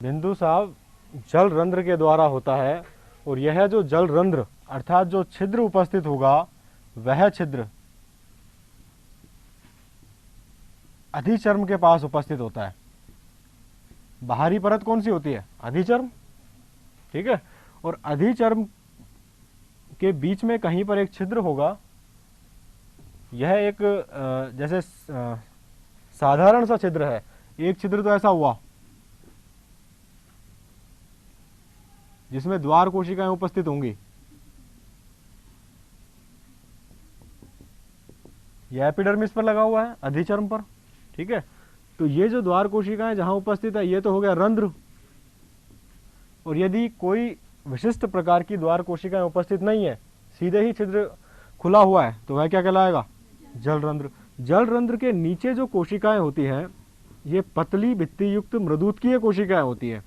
बिंदु स्राव जल रंध्र के द्वारा होता है और यह जो जल रंध्र अर्थात जो छिद्र उपस्थित होगा वह छिद्र अधिचर्म के पास उपस्थित होता है। बाहरी परत कौन सी होती है? अधिचर्म। ठीक है, और अधिचर्म के बीच में कहीं पर एक छिद्र होगा। यह एक जैसे साधारण सा छिद्र है, एक छिद्र तो ऐसा हुआ जिसमें द्वार कोशिकाएं उपस्थित होंगी। यह एपिडर्मिस पर लगा हुआ है, अधिचर्म पर। ठीक है, तो ये जो द्वार कोशिकाएं जहां उपस्थित है ये तो हो गया रंध्र। और यदि कोई विशिष्ट प्रकार की द्वार कोशिकाएं उपस्थित नहीं है, सीधे ही छिद्र खुला हुआ है, तो वह क्या कहलाएगा? जल रंध्र। जल रंध्र के नीचे जो कोशिकाएं होती हैं ये पतली भित्ति युक्त मृदुत्कीय कोशिकाएं होती है।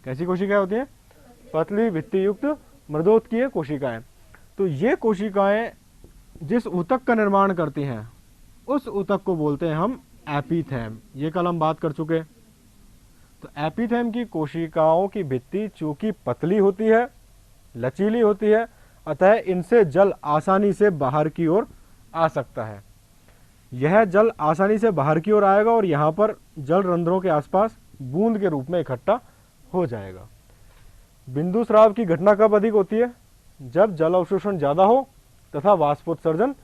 कैसी कोशिकाएं होती हैं? पतली भित्ति युक्त मृदोत्कीय कोशिकाएं। तो ये कोशिकाएं जिस ऊतक का निर्माण करती हैं उस ऊतक को बोलते हैं हम एपीथेम। ये कल हम बात कर चुके। तो एपीथेम की कोशिकाओं की भित्ति चूंकि पतली होती है, लचीली होती है, अतः इनसे जल आसानी से बाहर की ओर आ सकता है। यह जल आसानी से बाहर की ओर आएगा और यहाँ पर जल रंध्रों के आसपास बूंद के रूप में इकट्ठा हो जाएगा। बिंदु स्राव की घटना कब अधिक होती है? जब जल अवशोषण ज्यादा हो तथा वाष्पोत्सर्जन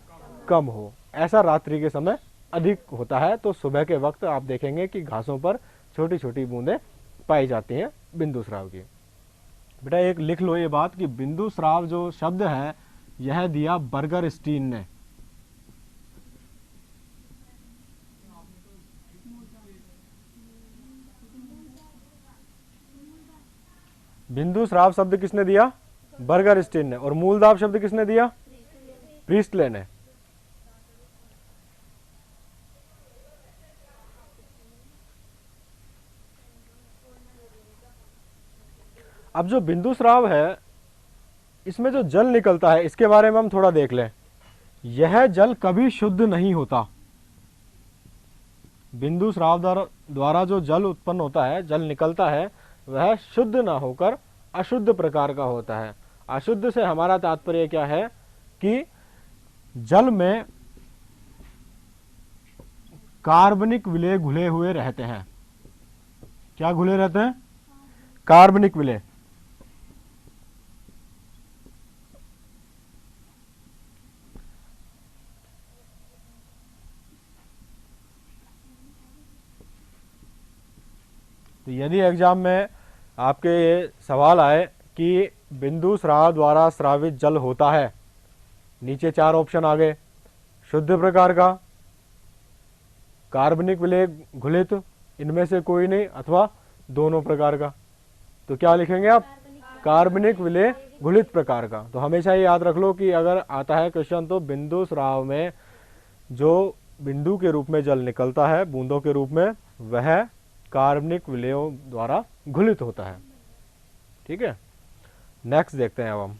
कम हो। ऐसा रात्रि के समय अधिक होता है। तो सुबह के वक्त आप देखेंगे कि घासों पर छोटी छोटी बूंदें पाई जाती हैं बिंदु स्राव की। बेटा एक लिख लो ये बात कि बिंदु स्राव जो शब्द है यह दिया बर्गर स्टीन ने। बिंदु स्राव शब्द किसने दिया? बर्गर स्टीन ने। और मूलदाब शब्द किसने दिया? प्रीस्टले ने। अब जो बिंदु स्राव है इसमें जो जल निकलता है इसके बारे में हम थोड़ा देख लें। यह जल कभी शुद्ध नहीं होता। बिंदु स्राव द्वारा जो जल उत्पन्न होता है, जल निकलता है, वह शुद्ध ना होकर अशुद्ध प्रकार का होता है। अशुद्ध से हमारा तात्पर्य क्या है कि जल में कार्बनिक विलेय घुले हुए रहते हैं। क्या घुले रहते हैं? कार्बनिक विलेय। तो यदि एग्जाम में आपके ये सवाल आए कि बिंदु स्राव द्वारा स्रावित जल होता है, नीचे 4 ऑप्शन आ गए। शुद्ध प्रकार का, कार्बनिक विलेय घुलित, इनमें से कोई नहीं, अथवा दोनों प्रकार का। तो क्या लिखेंगे आप? कार्बनिक विलेय घुलित प्रकार का। तो हमेशा ये याद रख लो कि अगर आता है क्वेश्चन तो बिंदु स्राव में जो बिंदु के रूप में जल निकलता है बूंदों के रूप में, वह कार्बनिक विलेयों द्वारा घुलित होता है। ठीक है, नेक्स्ट देखते हैं। अब हम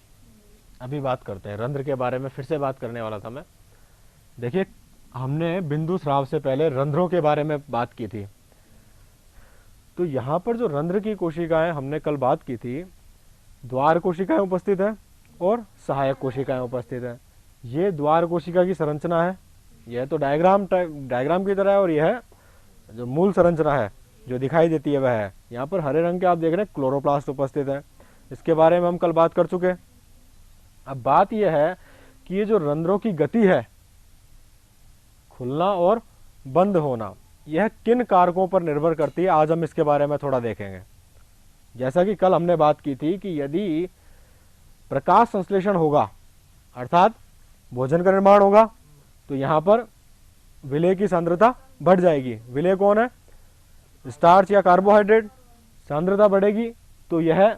अभी बात करते हैं रंध्र के बारे में। फिर से बात करने वाला था मैं। देखिए हमने बिंदु स्राव से पहले रंध्रों के बारे में बात की थी। तो यहां पर जो रंध्र की कोशिकाएं हमने कल बात की थी, द्वार कोशिकाएं उपस्थित है और सहायक कोशिकाएं उपस्थित है। ये द्वार कोशिका की संरचना है। यह तो डायग्राम की तरह है और यह जो मूल संरचना है जो दिखाई देती है वह है। यहाँ पर हरे रंग के आप देख रहे हैं क्लोरोप्लास्ट उपस्थित है। इसके बारे में हम कल बात कर चुके। अब बात यह है कि ये जो रंध्रों की गति है, खुलना और बंद होना, यह किन कारकों पर निर्भर करती है, आज हम इसके बारे में थोड़ा देखेंगे। जैसा कि कल हमने बात की थी कि यदि प्रकाश संश्लेषण होगा अर्थात भोजन का निर्माण होगा तो यहां पर विलेय की सांद्रता बढ़ जाएगी। विलेय कौन है? स्टार्च या कार्बोहाइड्रेट। सांद्रता बढ़ेगी तो यह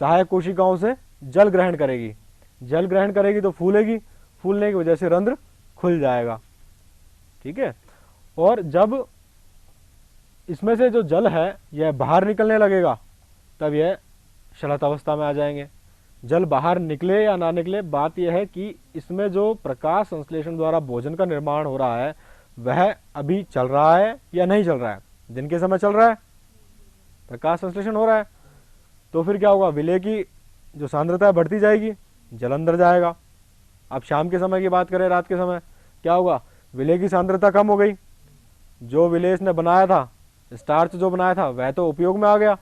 सहायक कोशिकाओं से जल ग्रहण करेगी। जल ग्रहण करेगी तो फूलेगी, फूलने की वजह से रंध्र खुल जाएगा। ठीक है, और जब इसमें से जो जल है यह बाहर निकलने लगेगा तब यह शलत अवस्था में आ जाएंगे। जल बाहर निकले या ना निकले, बात यह है कि इसमें जो प्रकाश संश्लेषण द्वारा भोजन का निर्माण हो रहा है वह अभी चल रहा है या नहीं चल रहा है। दिन के समय चल रहा है प्रकाश संश्लेषण हो रहा है, तो फिर क्या होगा, विलेय की जो सांद्रता है बढ़ती जाएगी, जल अंदर जाएगा। अब शाम के समय की बात करें, रात के समय क्या होगा, विलेय की सांद्रता कम हो गई, जो विलेय इसने बनाया था, स्टार्च जो बनाया था वह तो उपयोग में आ गया,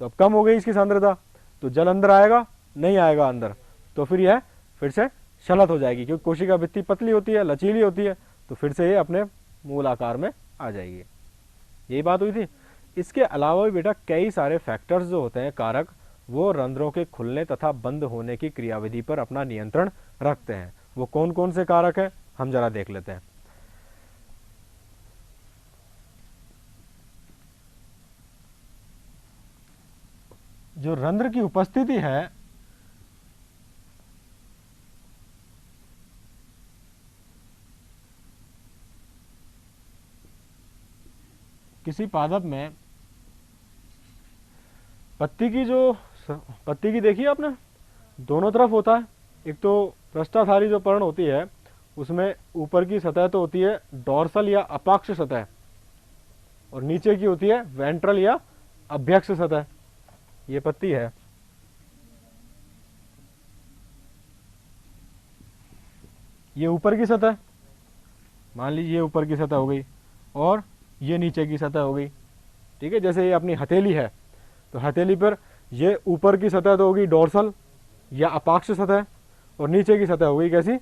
तो अब कम हो गई इसकी सांद्रता, तो जल अंदर आएगा नहीं आएगा अंदर, तो फिर यह फिर से शलत हो जाएगी, क्योंकि कोशिका भित्ति पतली होती है, लचीली होती है, तो फिर से ये अपने मूल आकार में आ जाएगी। यही बात हुई थी। इसके अलावा भी बेटा कई सारे फैक्टर्स जो होते हैं, कारक, वो रंध्रों के खुलने तथा बंद होने की क्रियाविधि पर अपना नियंत्रण रखते हैं। वो कौन कौन से कारक हैं हम जरा देख लेते हैं। जो रंध्र की उपस्थिति है, किसी पादप में पत्ती की देखी आपने, दोनों तरफ होता है। एक तो पृष्ठाधारी जो पर्ण होती है उसमें ऊपर की सतह तो होती है डॉर्सल या अपाक्ष सतह, और नीचे की होती है वेंट्रल या अभ्यक्ष सतह। ये पत्ती है, ये ऊपर की सतह, मान लीजिए ये ऊपर की सतह हो गई और ये नीचे की सतह हो गई। ठीक है, जैसे ये अपनी हथेली है, तो हथेली पर ये ऊपर की सतह तो होगी डॉर्सल या अपाक्ष सतह, और नीचे की सतह हो गई कैसी,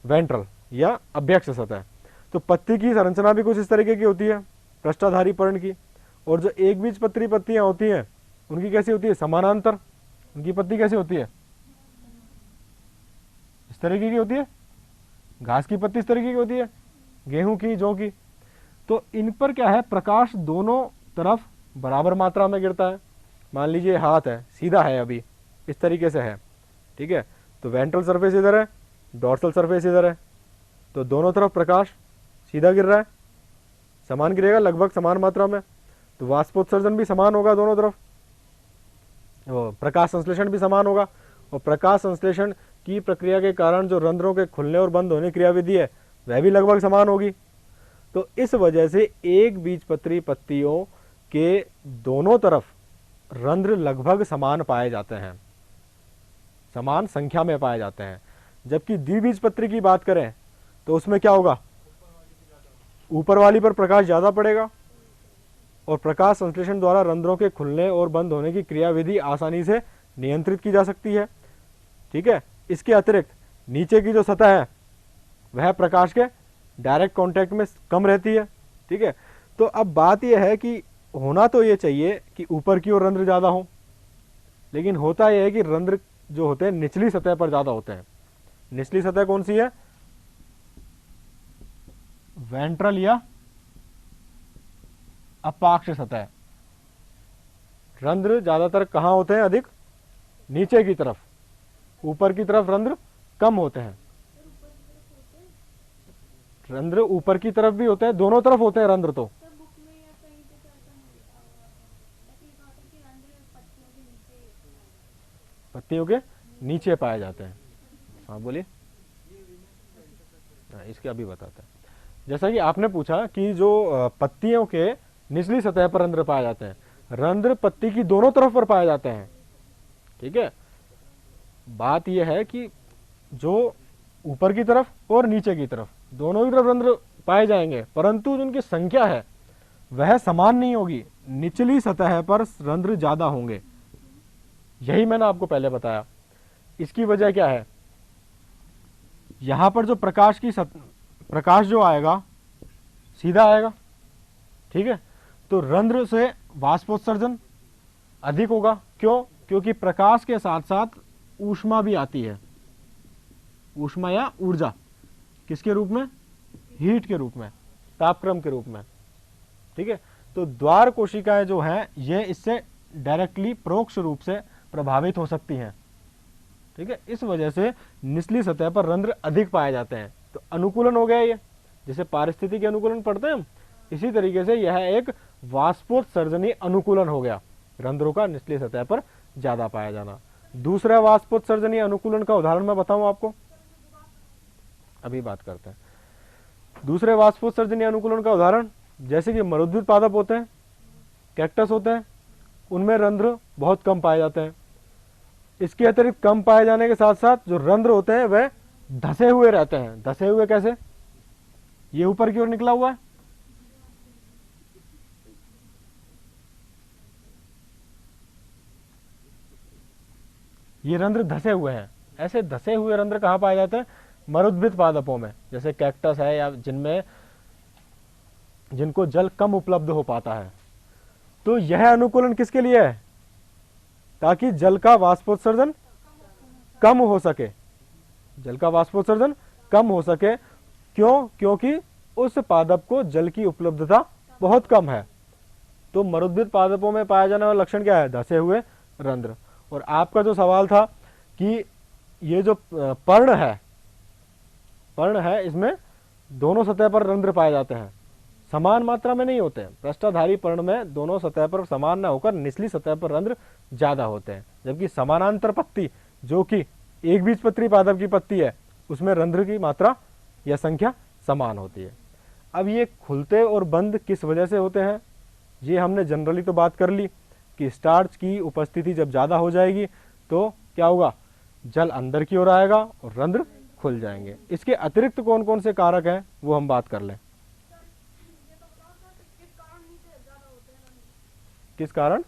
वेंट्रल या अभ्यक्ष सतह। तो पत्ती की संरचना भी कुछ इस तरीके की होती है पृष्ठाधारी पर्ण की, और जो एक बीज पत्री पत्तियां होती हैं उनकी कैसी होती है, समानांतर। उनकी पत्ती कैसी होती है, इस तरीके की होती है। घास की पत्ती इस तरीके की होती है, गेहूं की, जौ की। तो इन पर क्या है, प्रकाश दोनों तरफ बराबर मात्रा में गिरता है। मान लीजिए हाथ है, सीधा है, अभी इस तरीके से है, ठीक है, तो वेंट्रल सरफेस इधर है, डॉर्सल सरफेस इधर है, तो दोनों तरफ प्रकाश सीधा गिर रहा है, समान गिरेगा लगभग समान मात्रा में, तो वाष्पोत्सर्जन भी समान होगा दोनों तरफ, प्रकाश संश्लेषण भी समान होगा, और प्रकाश संश्लेषण की प्रक्रिया के कारण जो रंध्रों के खुलने और बंद होने की क्रियाविधि है वह भी लगभग समान होगी। तो इस वजह से एक बीजपत्री पत्तियों के दोनों तरफ रंध्र लगभग समान पाए जाते हैं, समान संख्या में पाए जाते हैं। जबकि द्विबीजपत्री की बात करें तो उसमें क्या होगा, ऊपर वाली पर प्रकाश ज्यादा पड़ेगा, और प्रकाश संश्लेषण द्वारा रंध्रों के खुलने और बंद होने की क्रियाविधि आसानी से नियंत्रित की जा सकती है। ठीक है, इसके अतिरिक्त नीचे की जो सतह है वह प्रकाश के डायरेक्ट कांटेक्ट में कम रहती है। ठीक है, तो अब बात यह है कि होना तो ये चाहिए कि ऊपर की ओर रंध्र ज्यादा हो, लेकिन होता यह है कि रंध्र जो होते हैं निचली सतह पर ज्यादा होते हैं। निचली सतह कौन सी है, वेंट्रल या अपाक्ष सतह। रंध्र ज्यादातर कहां होते हैं, अधिक नीचे की तरफ, ऊपर की तरफ रंध्र कम होते हैं। रंध्र ऊपर की तरफ भी होते हैं, दोनों तरफ होते हैं रंध्र तो। पत्तियों के नीचे पाए जाते हैं। हाँ बोलिए, इसके अभी बताते हैं। जैसा कि आपने पूछा कि जो पत्तियों के निचली सतह पर रंध्र पाए जाते हैं, रंध्र पत्ती की दोनों तरफ पर पाए जाते हैं। ठीक है, बात यह है कि जो ऊपर की तरफ और नीचे की तरफ दोनों की तरफ रंध्र पाए जाएंगे, परंतु जिनकी संख्या है वह समान नहीं होगी। निचली सतह पर रंध्र ज्यादा होंगे, यही मैंने आपको पहले बताया। इसकी वजह क्या है, यहां पर जो प्रकाश जो आएगा सीधा आएगा। ठीक है, तो रंध्र से वाष्पोत्सर्जन अधिक होगा। क्यों, क्योंकि प्रकाश के साथ साथ ऊष्मा भी आती है, ऊष्मा या ऊर्जा, किसके रूप में, हीट के रूप में, तापक्रम के रूप में। ठीक है, तो द्वार कोशिकाएं जो हैं ये इससे डायरेक्टली परोक्ष रूप से प्रभावित हो सकती हैं। ठीक है, इस वजह से निचली सतह पर रंध्र अधिक पाए जाते हैं। तो अनुकूलन हो गया ये, जैसे पारिस्थितिकी अनुकूलन पढ़ते हैं हम, इसी तरीके से यह एक वाष्पोत्सर्जनी अनुकूलन हो गया, रंध्रों का निचली सतह पर ज्यादा पाया जाना। दूसरा वाष्पोत्सर्जनी अनुकूलन का उदाहरण मैं बताऊं आपको, अभी बात करते हैं। दूसरे वाष्पोत्सर्जनी अनुकूलन का उदाहरण जैसे कि मरुद्भिद पादप होते हैं, कैक्टस होते हैं, उनमें रंध्र बहुत कम पाए जाते हैं। इसके अतिरिक्त कम पाए जाने के साथ साथ जो रंध्र होते हैं वह धसे हुए रहते हैं। धसे हुए कैसे? ये ऊपर की ओर निकला हुआ है, ये रंध्र धसे हुए हैं। ऐसे धसे हुए रंध्र कहाँ पाए जाते हैं? मरुद्भिद पादपों में, जैसे कैक्टस है या जिनको जल कम उपलब्ध हो पाता है। तो यह अनुकूलन किसके लिए है? ताकि जल का वाष्पोत्सर्जन कम हो सके, जल का वाष्पोत्सर्जन कम हो सके। क्यों? क्योंकि उस पादप को जल की उपलब्धता बहुत कम है। तो मरुद्भिद पादपों में पाया जाने वाला लक्षण क्या है? धसे हुए रंध्र। और आपका जो सवाल था कि ये जो पर्ण है इसमें दोनों सतह पर रंध्र पाए जाते हैं, समान मात्रा में नहीं होते हैं। पृष्ठधारी पर्ण में दोनों सतह पर समान न होकर निचली सतह पर रंध्र ज्यादा होते हैं, जबकि समानांतर पत्ती जो कि एक बीजपत्री पादप की पत्ती है उसमें रंध्र की मात्रा या संख्या समान होती है। अब ये खुलते और बंद किस वजह से होते हैं, ये हमने जनरली तो बात कर ली कि स्टार्च की उपस्थिति जब ज्यादा हो जाएगी तो क्या होगा? जल अंदर की ओर आएगा और रंध्र खुल जाएंगे। इसके अतिरिक्त कौन कौन से कारक हैं वो हम बात कर लें। किस कारण?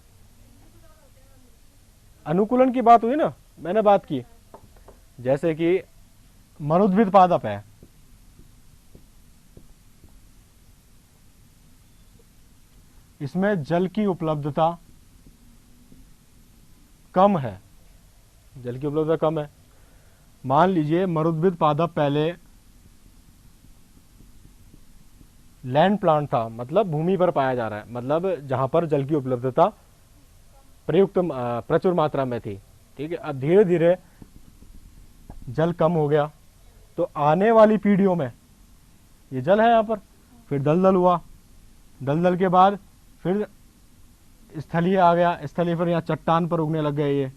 अनुकूलन की बात हुई ना, मैंने बात की। जैसे कि मरुद्भिद पादप है, इसमें जल की उपलब्धता कम है, जल की उपलब्धता कम है। मान लीजिए मरुद्भिद पादप पहले लैंड प्लांट था, मतलब भूमि पर पाया जा रहा है, मतलब जहां पर जल की उपलब्धता प्रचुर मात्रा में थी। ठीक है, अब धीरे धीरे जल कम हो गया तो आने वाली पीढ़ियों में ये जल है यहाँ पर, फिर दलदल हुआ, दलदल के बाद फिर स्थलीय आ गया, स्थलीय फिर यहाँ चट्टान पर उगने लग गए ये।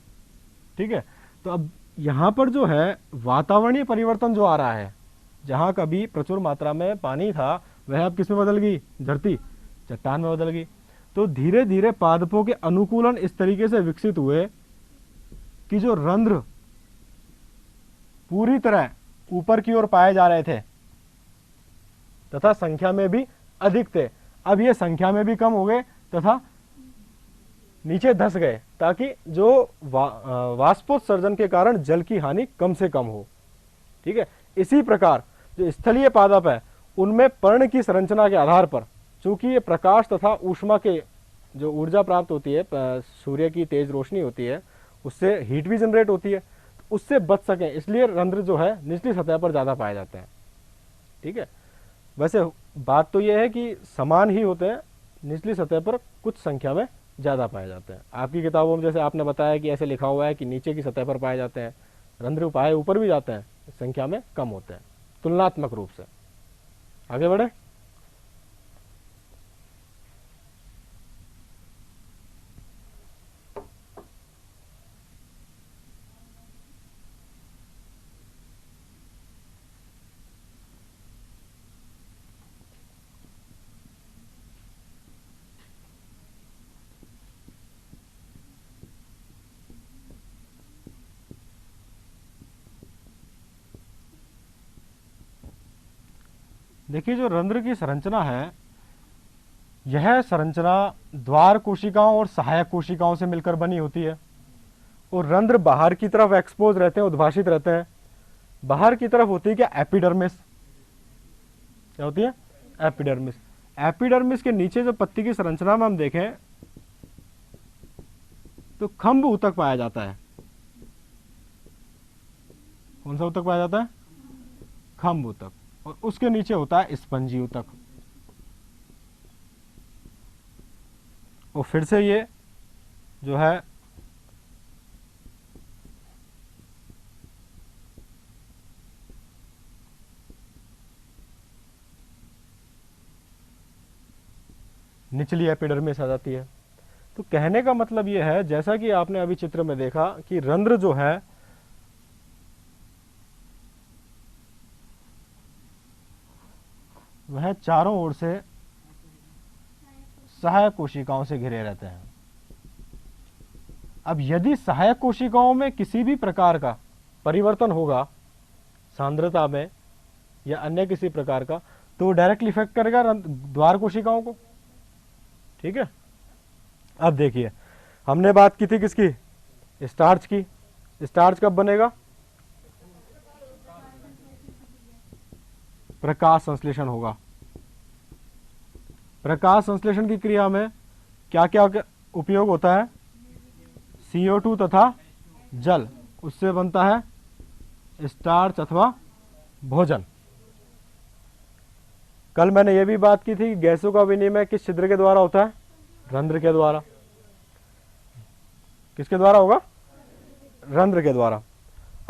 ठीक है, तो अब यहाँ पर जो है वातावरणीय परिवर्तन जो आ रहा है, जहाँ कभी प्रचुर मात्रा में पानी था वह अब किस में बदल गई? धरती, चट्टान में बदल गई। तो धीरे धीरे पादपों के अनुकूलन इस तरीके से विकसित हुए कि जो रंध्र पूरी तरह ऊपर की ओर पाए जा रहे थे तथा संख्या में भी अधिक थे, अब ये संख्या में भी कम हो गए तथा नीचे धस गए, ताकि जो वाष्पोत्सर्जन के कारण जल की हानि कम से कम हो। ठीक है, इसी प्रकार जो स्थलीय पादप है उनमें पर्ण की संरचना के आधार पर, चूंकि ये प्रकाश तथा ऊष्मा के जो ऊर्जा प्राप्त होती है, सूर्य की तेज रोशनी होती है, उससे हीट भी जनरेट होती है, तो उससे बच सकें इसलिए रंध्र जो है निचली सतह पर ज्यादा पाए जाते हैं। ठीक है, वैसे बात तो यह है कि समान ही होते हैं, निचली सतह पर कुछ संख्या में ज्यादा पाए जाते हैं। आपकी किताबों में जैसे आपने बताया कि ऐसे लिखा हुआ है कि नीचे की सतह पर पाए जाते हैं, रंध्र पाए ऊपर भी जाते हैं, संख्या में कम होते हैं तुलनात्मक रूप से। आगे बढ़े। देखिए, जो रंध्र की संरचना है, यह संरचना द्वार कोशिकाओं और सहायक कोशिकाओं से मिलकर बनी होती है। और रंध्र बाहर की तरफ एक्सपोज रहते हैं, उद्भाषित रहते हैं। बाहर की तरफ होती है क्या? एपिडर्मिस। क्या होती है? एपिडर्मिस। एपिडर्मिस के नीचे जो पत्ती की संरचना में हम देखें तो खंभ ऊतक पाया जाता है। कौन सा ऊतक पाया जाता है? खंभ ऊतक। और उसके नीचे होता है स्पंजी ऊतक। और फिर से ये जो है निचली एपिडर्मिस आ जाती है। तो कहने का मतलब यह है, जैसा कि आपने अभी चित्र में देखा कि रंध्र जो है वह चारों ओर से सहायक कोशिकाओं से घिरे रहते हैं। अब यदि सहायक कोशिकाओं में किसी भी प्रकार का परिवर्तन होगा सांद्रता में या अन्य किसी प्रकार का, तो डायरेक्टली इफेक्ट करेगा द्वार कोशिकाओं को। ठीक है, अब देखिए हमने बात की थी किसकी, स्टार्च की। स्टार्च कब बनेगा, प्रकाश संश्लेषण होगा। प्रकाश संश्लेषण की क्रिया में क्या क्या उपयोग होता है, CO2 तथा जल, उससे बनता है स्टार्च अथवा भोजन। कल मैंने यह भी बात की थी कि गैसों का विनिमय किस छिद्र के द्वारा होता है, रंध्र के द्वारा। किसके द्वारा होगा, रंध्र के द्वारा।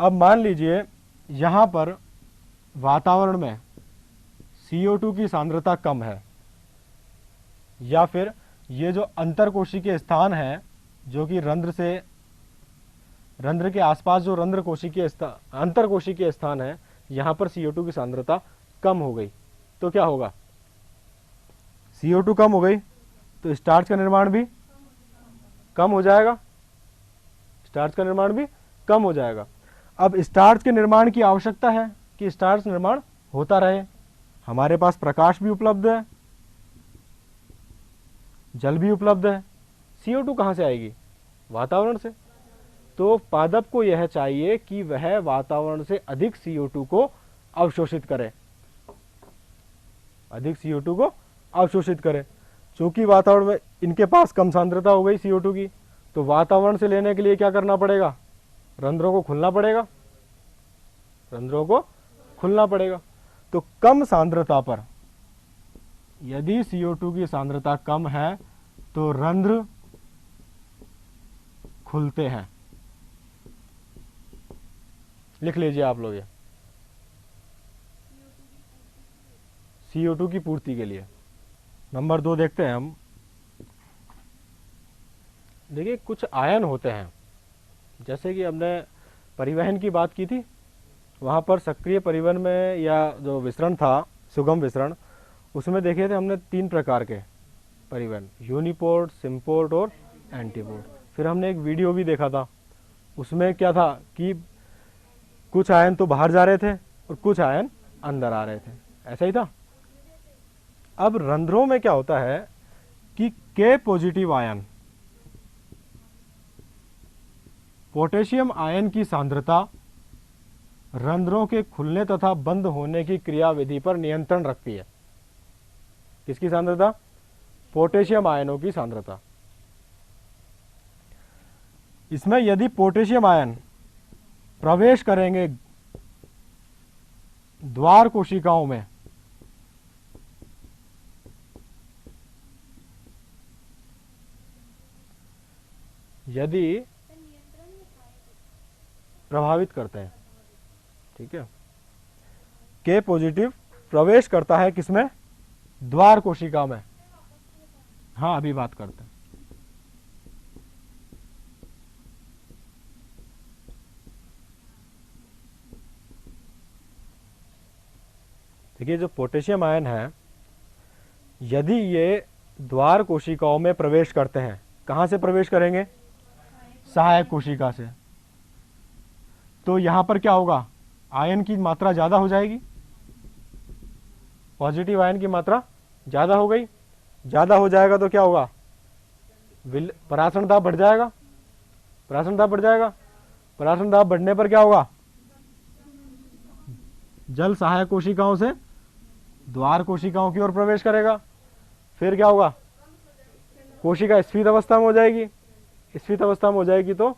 अब मान लीजिए यहां पर वातावरण में CO2 की सांद्रता कम है, या फिर ये जो अंतरकोशिकीय स्थान है जो कि रंध्र के आसपास जो अंतरकोशिकीय स्थान है, यहां पर CO2 की सांद्रता कम हो गई, तो क्या होगा, CO2 कम हो गई तो स्टार्च का निर्माण भी कम हो जाएगा। स्टार्च का निर्माण भी कम हो जाएगा। अब स्टार्च के निर्माण की आवश्यकता है कि स्टार्च निर्माण होता रहे, हमारे पास प्रकाश भी उपलब्ध है, जल भी उपलब्ध है, CO2 कहां से आएगी, वातावरण से। तो पादप को यह चाहिए कि वह वातावरण से अधिक CO2 को अवशोषित करे, अधिक CO2 को अवशोषित करे। चूंकि वातावरण में इनके पास कम सांद्रता हो गई CO2 की, तो वातावरण से लेने के लिए क्या करना पड़ेगा, रंध्रों को खुलना पड़ेगा, रंध्रों को खुलना पड़ेगा। तो कम सांद्रता पर यदि CO2 की सांद्रता कम है तो रंध्र खुलते हैं। लिख लीजिए आप लोग ये, CO2 की पूर्ति के लिए। नंबर 2 देखते हैं हम। देखिए कुछ आयन होते हैं, जैसे कि हमने परिवहन की बात की थी, वहाँ पर सक्रिय परिवहन में या जो विसरण था सुगम विसरण, उसमें देखे थे हमने 3 प्रकार के परिवहन, यूनिपोर्ट, सिम्पोर्ट और एंटीपोर्ट। फिर हमने एक वीडियो भी देखा था, उसमें क्या था कि कुछ आयन तो बाहर जा रहे थे और कुछ आयन अंदर आ रहे थे, ऐसा ही था। अब रंध्रों में क्या होता है कि K positive ion, potassium ion की सांद्रता रंध्रों के खुलने तथा बंद होने की क्रियाविधि पर नियंत्रण रखती है। किसकी सांद्रता, पोटेशियम आयनों की सांद्रता। इसमें यदि पोटेशियम आयन प्रवेश करेंगे द्वार कोशिकाओं में, यदि प्रभावित करते हैं, ठीक है, K पॉजिटिव प्रवेश करता है किसमें, द्वार कोशिका में। हाँ अभी बात करते हैं। देखिए जो पोटेशियम आयन है, यदि ये द्वार कोशिकाओं में प्रवेश करते हैं, कहां से प्रवेश करेंगे, सहायक कोशिका से, तो यहां पर क्या होगा, आयन की मात्रा ज्यादा हो जाएगी, पॉजिटिव आयन की मात्रा ज्यादा हो गई, ज्यादा हो जाएगा तो क्या होगा, परासरण दाब बढ़ जाएगा, परासरण दाब बढ़ जाएगा। परासरण दाब बढ़ने पर क्या होगा, जल सहायक कोशिकाओं से द्वार कोशिकाओं की ओर प्रवेश करेगा। फिर क्या होगा, कोशिका स्फीत अवस्था में हो जाएगी, स्फीत अवस्था में हो जाएगी तो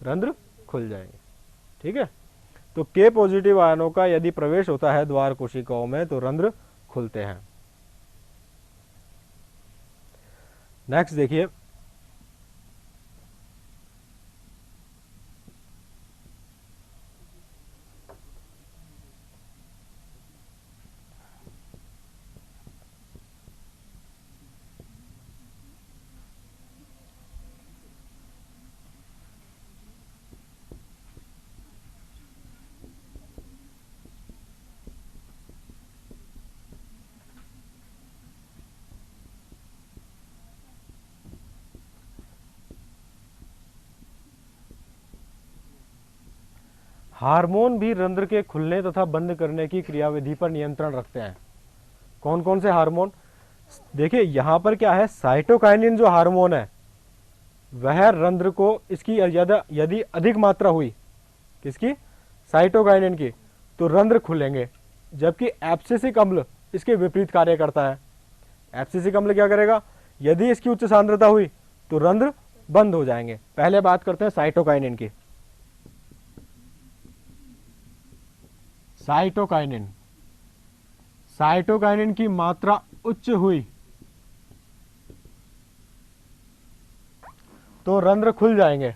रंध्र खुल जाएंगे। ठीक है, तो K पॉजिटिव आयनों का यदि प्रवेश होता है द्वार कोशिकाओं में तो रंध्र खुलते हैं। नेक्स्ट देखिए, हार्मोन भी रंध्र के खुलने तथा बंद करने की क्रियाविधि पर नियंत्रण रखते हैं। कौन कौन से हार्मोन? देखिए यहां पर क्या है, साइटोकाइनिन जो हार्मोन है वह रंध्र को, इसकी यदि अधिक मात्रा हुई, किसकी? साइटोकाइनिन की, तो रंध्र खुलेंगे। जबकि एब्सिसिक अम्ल इसके विपरीत कार्य करता है। एब्सिसिक अम्ल क्या करेगा? यदि इसकी उच्च सांद्रता हुई तो रंध्र बंद हो जाएंगे। पहले बात करते हैं साइटोकाइनिन की। साइटोकाइनिन, साइटोकाइनिन की मात्रा उच्च हुई तो रंध्र खुल जाएंगे।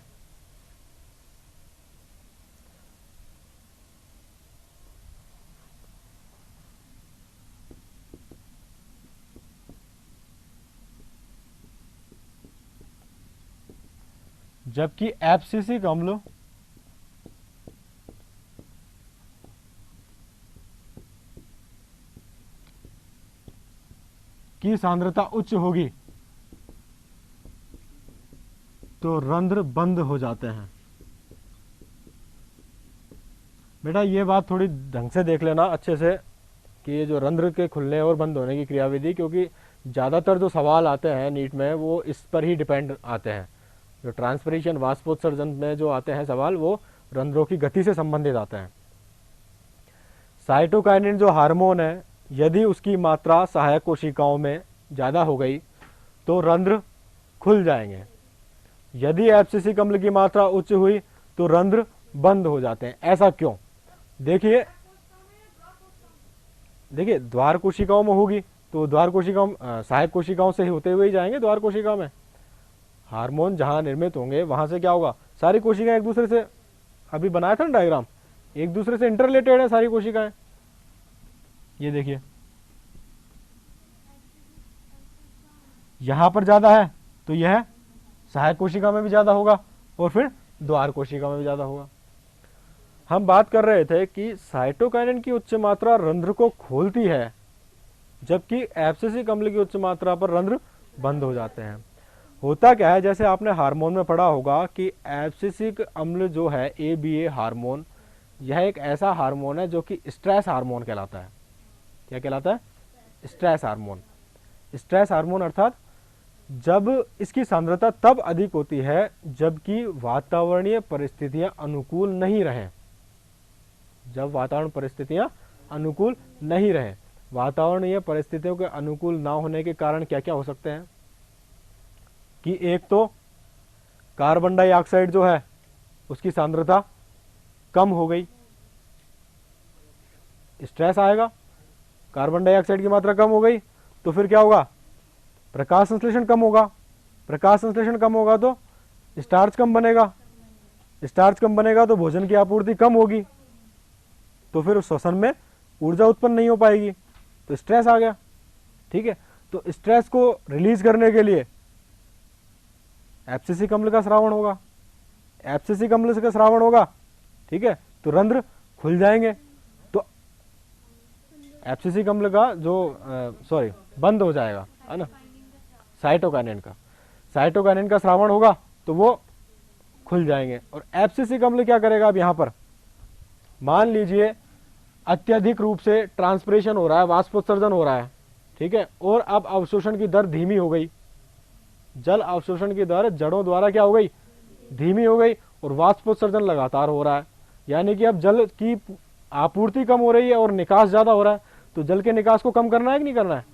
जबकि एब्सिसिक अम्ल की सांद्रता उच्च होगी तो रंध्र बंद हो जाते हैं। बेटा ये बात थोड़ी ढंग से देख लेना अच्छे से कि ये जो रंध्र के खुलने और बंद होने की क्रियाविधि, क्योंकि ज़्यादातर जो सवाल आते हैं नीट में वो इस पर ही डिपेंड आते हैं। जो ट्रांसपिरेशन वाष्पोत्सर्जन में जो आते हैं सवाल, वो रंध्रों की गति से संबंधित आते हैं। साइटोकाइनिन जो हार्मोन है, यदि उसकी मात्रा सहायक कोशिकाओं में ज़्यादा हो गई तो रंध्र खुल जाएंगे। यदि एब्सिसिक अम्ल की मात्रा उच्च हुई तो रंध्र बंद हो जाते हैं। ऐसा क्यों? देखिए द्वार कोशिकाओं में होगी तो द्वार कोशिकाओं, सहायक कोशिकाओं से होते हुए ही जाएंगे द्वार कोशिकाओं में। हार्मोन जहां निर्मित होंगे वहां से क्या होगा, सारी कोशिकाएं एक दूसरे से, अभी बनाया था ना डायग्राम, एक दूसरे से इंटररिलेटेड है सारी कोशिकाएं। ये देखिए यहां पर ज्यादा है तो यह सहायक कोशिका में भी ज्यादा होगा और फिर द्वार कोशिका में भी ज्यादा होगा। हम बात कर रहे थे कि साइटोकाइनिन की उच्च मात्रा रंध्र को खोलती है, जबकि एब्सिसिक अम्ल की उच्च मात्रा पर रंध्र बंद हो जाते हैं। होता क्या है, जैसे आपने हार्मोन में पढ़ा होगा कि एब्सिसिक अम्ल जो है ABA हार्मोन, यह एक ऐसा हार्मोन है जो कि स्ट्रेस हार्मोन कहलाता है। क्या कहलाता है? Stress hormone. स्ट्रेस हार्मोन अर्थात जब इसकी सांद्रता तब अधिक होती है जबकि वातावरणीय परिस्थितियां अनुकूल नहीं रहें। जब वातावरण परिस्थितियां अनुकूल नहीं रहें, वातावरणीय परिस्थितियों के अनुकूल ना होने के कारण क्या क्या हो सकते हैं कि एक तो कार्बन डाइऑक्साइड जो है उसकी सांद्रता कम हो गई, स्ट्रेस आएगा, कार्बन डाइऑक्साइड की मात्रा कम हो गई तो फिर क्या होगा, प्रकाश संश्लेषण कम होगा। प्रकाश संश्लेषण कम होगा तो स्टार्च कम बनेगा, स्टार्च कम बनेगा तो भोजन की आपूर्ति कम होगी, तो फिर उस श्वसन में ऊर्जा उत्पन्न नहीं हो पाएगी, तो स्ट्रेस आ गया। ठीक है, तो स्ट्रेस को रिलीज करने के लिए एब्सिसिक अम्ल का स्रावण होगा। एब्सिसिक अम्ल का स्रावण होगा, ठीक है, तो रंध्र खुल जाएंगे। तो एब्सिसिक अम्ल का जो बंद हो जाएगा, है ना, साइटोकाइनिन का स्रावण होगा तो वो खुल जाएंगे। और एब्सिसिक अम्ल क्या करेगा, अब यहां पर मान लीजिए अत्यधिक रूप से ट्रांसपिरेशन हो रहा है, वाष्पोत्सर्जन हो रहा है, ठीक है, और अब अवशोषण की दर धीमी हो गई। जल अवशोषण की दर जड़ों द्वारा क्या हो गई, धीमी हो गई, और वाष्पोत्सर्जन लगातार हो रहा है, यानी कि अब जल की आपूर्ति कम हो रही है और निकास ज्यादा हो रहा है, तो जल के निकास को कम करना है कि नहीं करना है।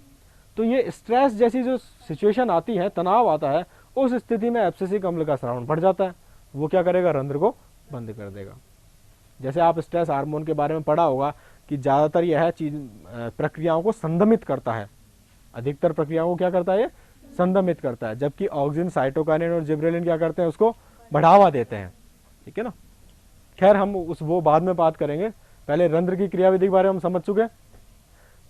तो ये स्ट्रेस जैसी जो सिचुएशन आती है, तनाव आता है, उस स्थिति में एब्सिसिक अम्ल का स्रावण बढ़ जाता है। वो क्या करेगा, रंध्र को बंद कर देगा। जैसे आप स्ट्रेस हार्मोन के बारे में पढ़ा होगा कि ज्यादातर यह चीज प्रक्रियाओं को संदमित करता है, अधिकतर प्रक्रियाओं को क्या करता है, ये संदमित करता है, जबकि ऑक्सिन, साइटोकाइनिन और जिब्रेलिन क्या करते हैं, उसको बढ़ावा देते हैं। ठीक है ना, खैर हम वो बाद में बात करेंगे, पहले रंध्र की क्रियाविधि के बारे में हम समझ चुके।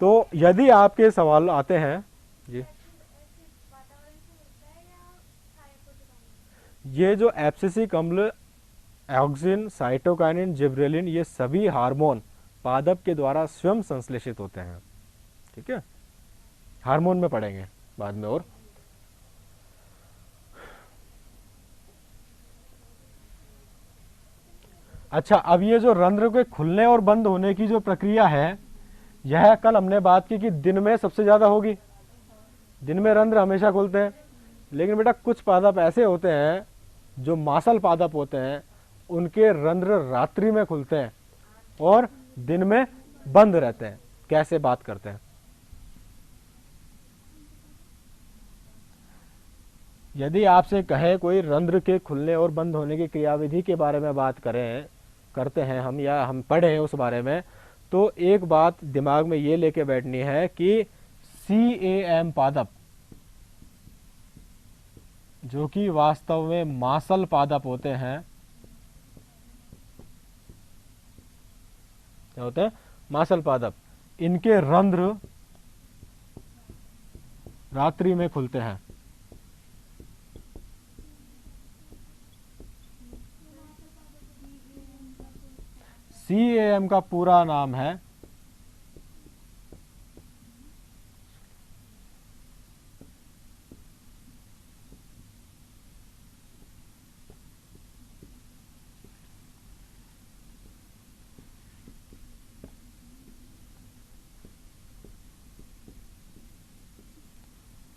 तो यदि आपके सवाल आते हैं जी, ये जो एब्सिसिक अम्ल, ऑक्सिन, साइटोकाइनिन, जिब्रेलिन, ये सभी हार्मोन पादप के द्वारा स्वयं संश्लेषित होते हैं। ठीक है, हार्मोन में पढ़ेंगे बाद में। और अच्छा, अब ये जो रंध्र के खुलने और बंद होने की जो प्रक्रिया है, यह कल हमने बात की कि दिन में सबसे ज्यादा होगी। दिन में रंध्र हमेशा खुलते हैं, लेकिन बेटा कुछ पादप ऐसे होते हैं जो मांसल पादप होते हैं, उनके रंध्र रात्रि में खुलते हैं और दिन में बंद रहते हैं। कैसे बात करते हैं? यदि आपसे कहे कोई रंध्र के खुलने और बंद होने की क्रियाविधि के बारे में बात करते हैं हम, या हम पढ़े हैं उस बारे में, तो एक बात दिमाग में ये लेके बैठनी है कि CAM पादप, जो कि वास्तव में मांसल पादप होते हैं, क्या होते हैं? मांसल पादप। इनके रंध्र रात्रि में खुलते हैं। CAM का पूरा नाम है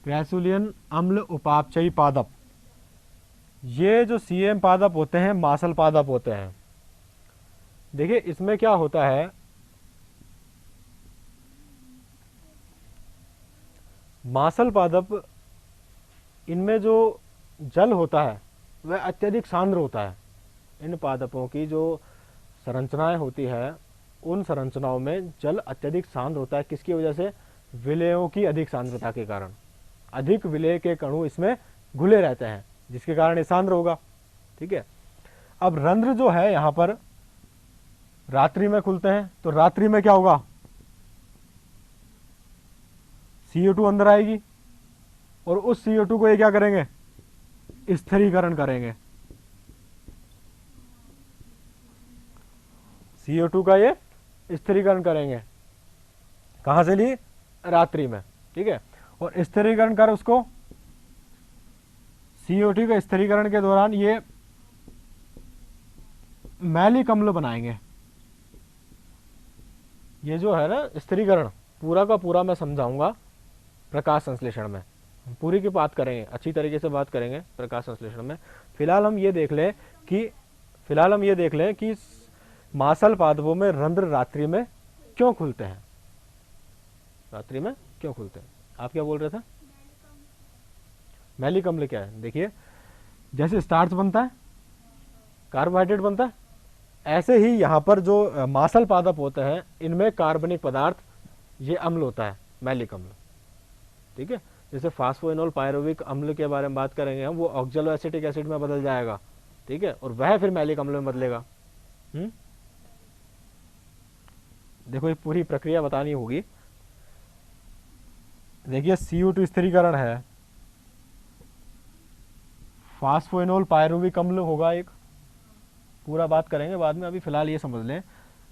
क्रैसुलियन अम्ल उपापचयी पादप। ये जो CAM पादप होते हैं मांसल पादप होते हैं। देखिए इसमें क्या होता है, मांसल पादप, इनमें जो जल होता है वह अत्यधिक सांद्र होता है। इन पादपों की जो संरचनाएं होती है, उन संरचनाओं में जल अत्यधिक सांद्र होता है। किसकी वजह से? विलेयों की अधिक सांद्रता के कारण। अधिक विलेय के कणु इसमें घुले रहते हैं, जिसके कारण ये सांद्र होगा। ठीक है। अब रंध्र जो है यहां पर रात्रि में खुलते हैं, तो रात्रि में क्या होगा? CO2 अंदर आएगी और उस CO2 को ये क्या करेंगे? स्थिरीकरण करेंगे। CO2 का ये स्थिरीकरण करेंगे। कहां से ली? रात्रि में। ठीक है। और स्थिरीकरण कर उसको, CO2 के स्थिरीकरण के दौरान ये मैलिक अम्ल बनाएंगे। ये जो है ना स्थिरीकरण, पूरा का पूरा मैं समझाऊंगा प्रकाश संश्लेषण में, पूरी की बात करेंगे, अच्छी तरीके से बात करेंगे प्रकाश संश्लेषण में। फिलहाल हम ये देख लें कि मांसल पादपों में रंध्र रात्रि में क्यों खुलते हैं। रात्रि में क्यों खुलते हैं? आप क्या बोल रहे थे? मैलिक अम्ल क्या है? देखिए, जैसे स्टार्च बनता है, कार्बोहाइड्रेट बनता है, ऐसे ही यहाँ पर जो मांसल पादप होते हैं, इनमें कार्बनिक पदार्थ, ये अम्ल होता है, मैलिक अम्ल। ठीक है। जैसे फास्फोइनोल पायरुविक अम्ल के बारे में बात करेंगे हम, वो ऑक्जेलो एसिटिक एसिड में बदल जाएगा। ठीक है। और वह फिर मैलिक अम्ल में बदलेगा। देखो ये पूरी प्रक्रिया बतानी होगी। देखिए CO2 स्थिरीकरण है, फास्फोइनोल पायरुविक अम्ल होगा एक, पूरा बात करेंगे बाद में, अभी फिलहाल ये समझ लें।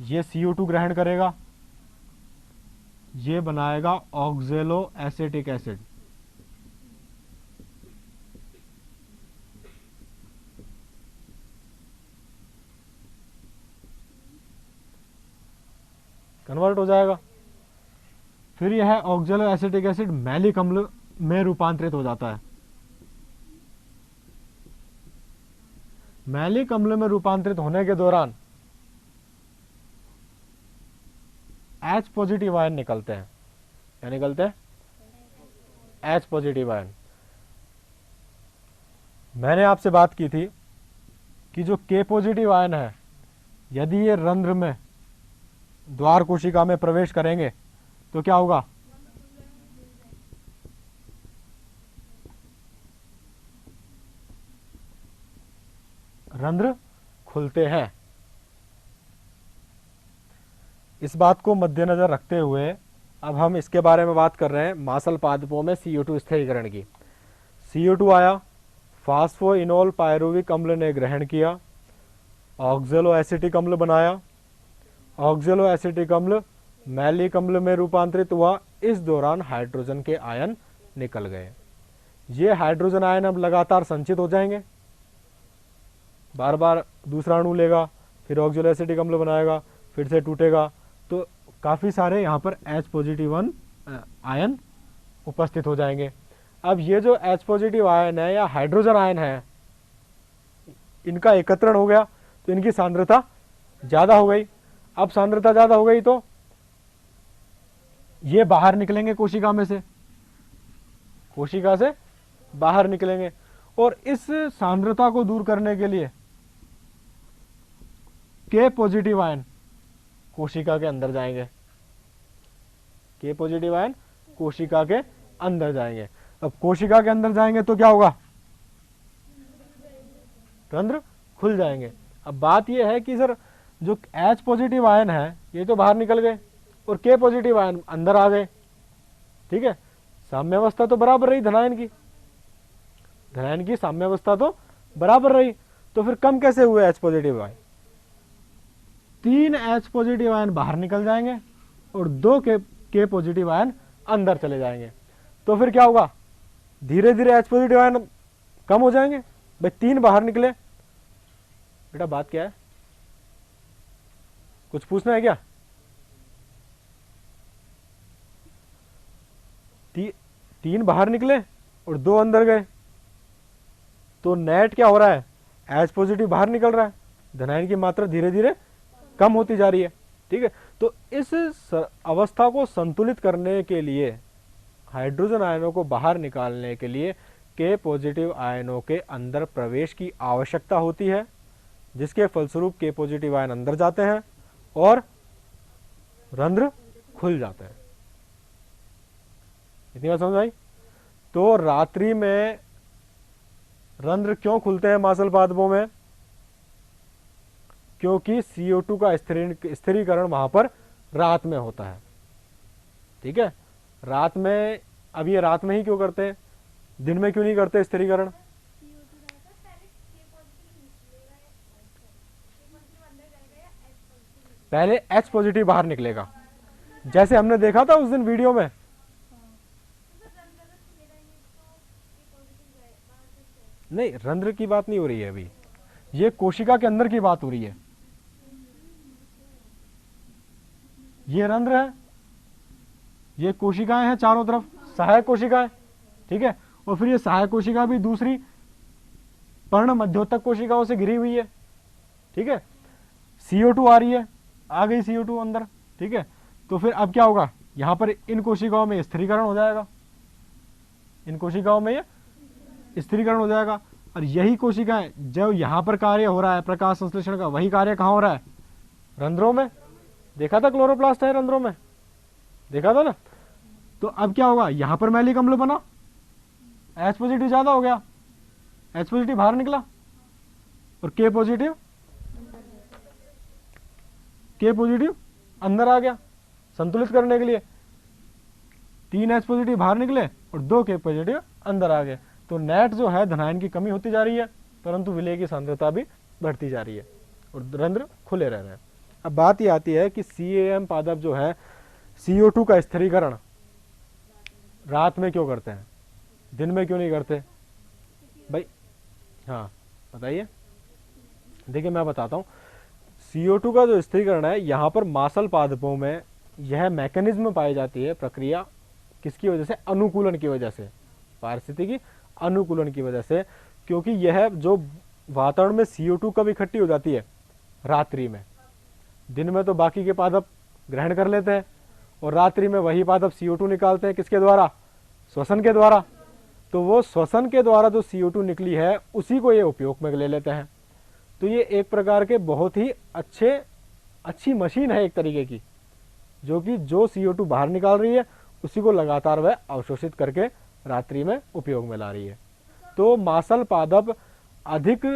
ये CO2 ग्रहण करेगा, ये बनाएगा ऑक्जेलो एसिटिक एसिड। कन्वर्ट हो जाएगा। फिर यह ऑक्जेलो एसिटिक एसिड मैलिक अम्ल में रूपांतरित हो जाता है। मैलिक अम्ल में रूपांतरित होने के दौरान H पॉजिटिव आयन निकलते हैं। क्या निकलते हैं? H positive ion. मैंने आपसे बात की थी कि जो K पॉजिटिव आयन है, यदि ये रंध्र में द्वार कोशिका में प्रवेश करेंगे तो क्या होगा? रंध्र खुलते हैं। इस बात को मद्देनजर रखते हुए अब हम इसके बारे में बात कर रहे हैं, मांसल पादपों में CO2 स्थिरीकरण की। CO2 आया, फास्फोइनोल पायरुविक अम्ल ने ग्रहण किया, ऑक्जेलो एसिटिक अम्ल बनाया, ऑक्जेलो एसिटिक अम्ल मैलिक अम्ल में रूपांतरित हुआ। इस दौरान हाइड्रोजन के आयन निकल गए। ये हाइड्रोजन आयन अब लगातार संचित हो जाएंगे, बार बार दूसरा अणु लेगा, फिर ऑक्सोएसिटिक अम्ल बनाएगा, फिर से टूटेगा, तो काफ़ी सारे यहाँ पर H+1 आयन उपस्थित हो जाएंगे। अब ये जो H+ आयन है या हाइड्रोजन आयन है, इनका एकत्रण हो गया तो इनकी सांद्रता ज़्यादा हो गई। अब सांद्रता ज़्यादा हो गई तो ये बाहर निकलेंगे कोशिका में से, कोशिका से बाहर निकलेंगे, और इस सांद्रता को दूर करने के लिए K+ आयन कोशिका के अंदर जाएंगे, K+ आयन कोशिका के अंदर जाएंगे। अब कोशिका के अंदर जाएंगे तो क्या होगा, रंध्र खुल जाएंगे। अब बात यह है कि सर जो H+ आयन है ये तो बाहर निकल गए और K+ आयन अंदर आ गए, ठीक है, साम्यावस्था तो बराबर रही धनायन की साम्यावस्था तो बराबर रही, तो फिर कम कैसे हुए H+ आयन? 3 H+ आयन बाहर निकल जाएंगे और 2 K+ आयन अंदर चले जाएंगे, तो फिर क्या होगा, धीरे धीरे H+ आयन कम हो जाएंगे। भाई 3 बाहर निकले, बेटा बात क्या है, कुछ पूछना है क्या? 3 बाहर निकले और 2 अंदर गए, तो नेट क्या हो रहा है, H+ बाहर निकल रहा है, धनायन की मात्रा धीरे धीरे कम होती जा रही है, ठीक है। तो इस अवस्था को संतुलित करने के लिए, हाइड्रोजन आयनों को बाहर निकालने के लिए K+ आयनों के अंदर प्रवेश की आवश्यकता होती है, जिसके फलस्वरूप K+ आयन अंदर जाते हैं और रंध्र खुल जाते हैं। इतनी बात समझ आई? तो रात्रि में रंध्र क्यों खुलते हैं मांसल पादपों में? क्योंकि CO2 का स्थिरीकरण वहां पर रात में होता है, ठीक है, रात में। अब ये रात में ही क्यों करते हैं, दिन में क्यों नहीं करते स्थिरीकरण? पहले H+ बाहर निकलेगा, जैसे हमने देखा था उस दिन वीडियो में। नहीं, रंध्र की बात नहीं हो रही है अभी, ये कोशिका के अंदर की बात हो रही है। ये रंध्र है, ये कोशिकाएं हैं चारों तरफ, सहायक कोशिकाएं, ठीक है, और फिर ये सहायक कोशिका भी दूसरी पर्ण मध्योतक कोशिकाओं से घिरी हुई है, ठीक है। CO2 आ रही है, आ गई CO2 अंदर, ठीक है। तो फिर अब क्या होगा, यहां पर इन कोशिकाओं में स्थिरीकरण हो जाएगा, इन कोशिकाओं में ये स्थिरीकरण हो जाएगा, और यही कोशिकाएं जो यहां पर कार्य हो रहा है प्रकाश संश्लेषण का, वही कार्य कहां हो रहा है, रंध्रों में। देखा था क्लोरोप्लास्ट है रंध्रों में, देखा था ना। तो अब क्या होगा, यहां पर मैलिक अम्ल बना, H+ ज्यादा हो गया, H+ बाहर निकला और K+ अंदर आ गया। संतुलित करने के लिए 3 H+ बाहर निकले और 2 K+ अंदर आ गए, तो नेट जो है धनायन की कमी होती जा रही है, परंतु विलेय की सांद्रता भी बढ़ती जा रही है और रंध्र खुले रह रहे हैं। अब बात ये आती है कि CAM पादप जो है CO2 का स्थिरीकरण रात में क्यों करते हैं, दिन में क्यों नहीं करते भाई? हाँ बताइए। देखिए मैं बताता हूँ, CO2 का जो स्थिरीकरण है यहाँ पर मांसल पादपों में यह मैकेनिज्म पाई जाती है, प्रक्रिया किसकी वजह से, अनुकूलन की वजह से, पारिस्थितिकी अनुकूलन की वजह से, क्योंकि यह जो वातावरण में CO2 कब इकट्ठी हो जाती है, रात्रि में। दिन में तो बाकी के पादप ग्रहण कर लेते हैं और रात्रि में वही पादप CO2 निकालते हैं, किसके द्वारा, श्वसन के द्वारा। तो वो श्वसन के द्वारा जो CO2 निकली है उसी को ये उपयोग में ले लेते हैं। तो ये एक प्रकार के बहुत ही अच्छी मशीन है एक तरीके की, जो कि जो CO2 बाहर निकाल रही है उसी को लगातार वह अवशोषित करके रात्रि में उपयोग में ला रही है। तो मांसल पादप अधिक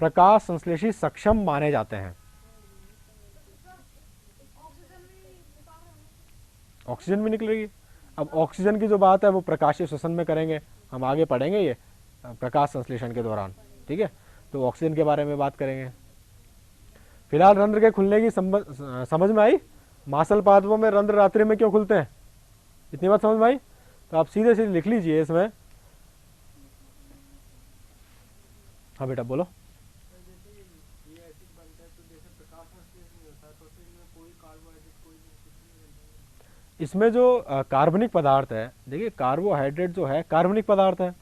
प्रकाश संश्लेषी सक्षम माने जाते हैं। ऑक्सीजन भी निकलेगी। अब ऑक्सीजन की जो बात है वो प्रकाशीय श्वसन में करेंगे, हम आगे पढ़ेंगे ये प्रकाश संश्लेषण के दौरान, ठीक है। तो ऑक्सीजन के बारे में बात करेंगे। फिलहाल रंध्र के खुलने की समझ में आई, मांसल पादपों में रंध्र रात्रि में क्यों खुलते हैं, इतनी बात समझ में आई। तो आप सीधे सीधे लिख लीजिए इसमें। हाँ बेटा बोलो। इसमें जो कार्बनिक पदार्थ है, देखिए कार्बोहाइड्रेट जो है कार्बनिक पदार्थ है।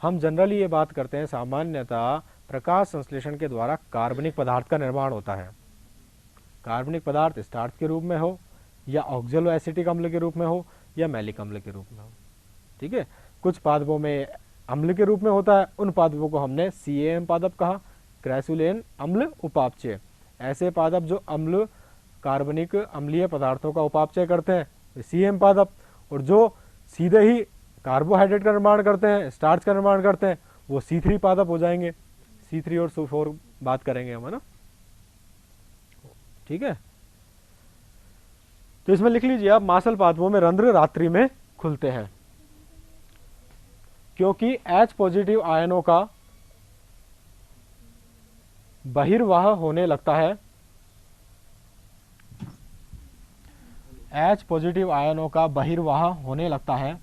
हम जनरली ये बात करते हैं सामान्यतः प्रकाश संश्लेषण के द्वारा कार्बनिक पदार्थ का निर्माण होता है। कार्बनिक पदार्थ स्टार्च के रूप में हो या ऑक्जेलो एसिटिक अम्ल के रूप में हो या मैलिक अम्ल के रूप में हो, ठीक है। कुछ पादपों में अम्ल के रूप में होता है, उन पादपों को हमने CAM पादप कहा, क्रैसुलेन अम्ल उपापचय। ऐसे पादप जो अम्ल कार्बनिक अम्लीय पदार्थों का उपापचय करते हैं CAM पादप, और जो सीधे ही कार्बोहाइड्रेट का निर्माण करते हैं, स्टार्च का निर्माण करते हैं, वो C3 पादप हो जाएंगे। C3 और C4 बात करेंगे हम, है ना, ठीक है। तो इसमें लिख लीजिए आप, मांसल पादपों में रंध्र रात्रि में खुलते हैं क्योंकि H पॉजिटिव आयनों का बहिर्वाह होने लगता है। H पॉजिटिव आयनों का बहिर्वाह होने लगता है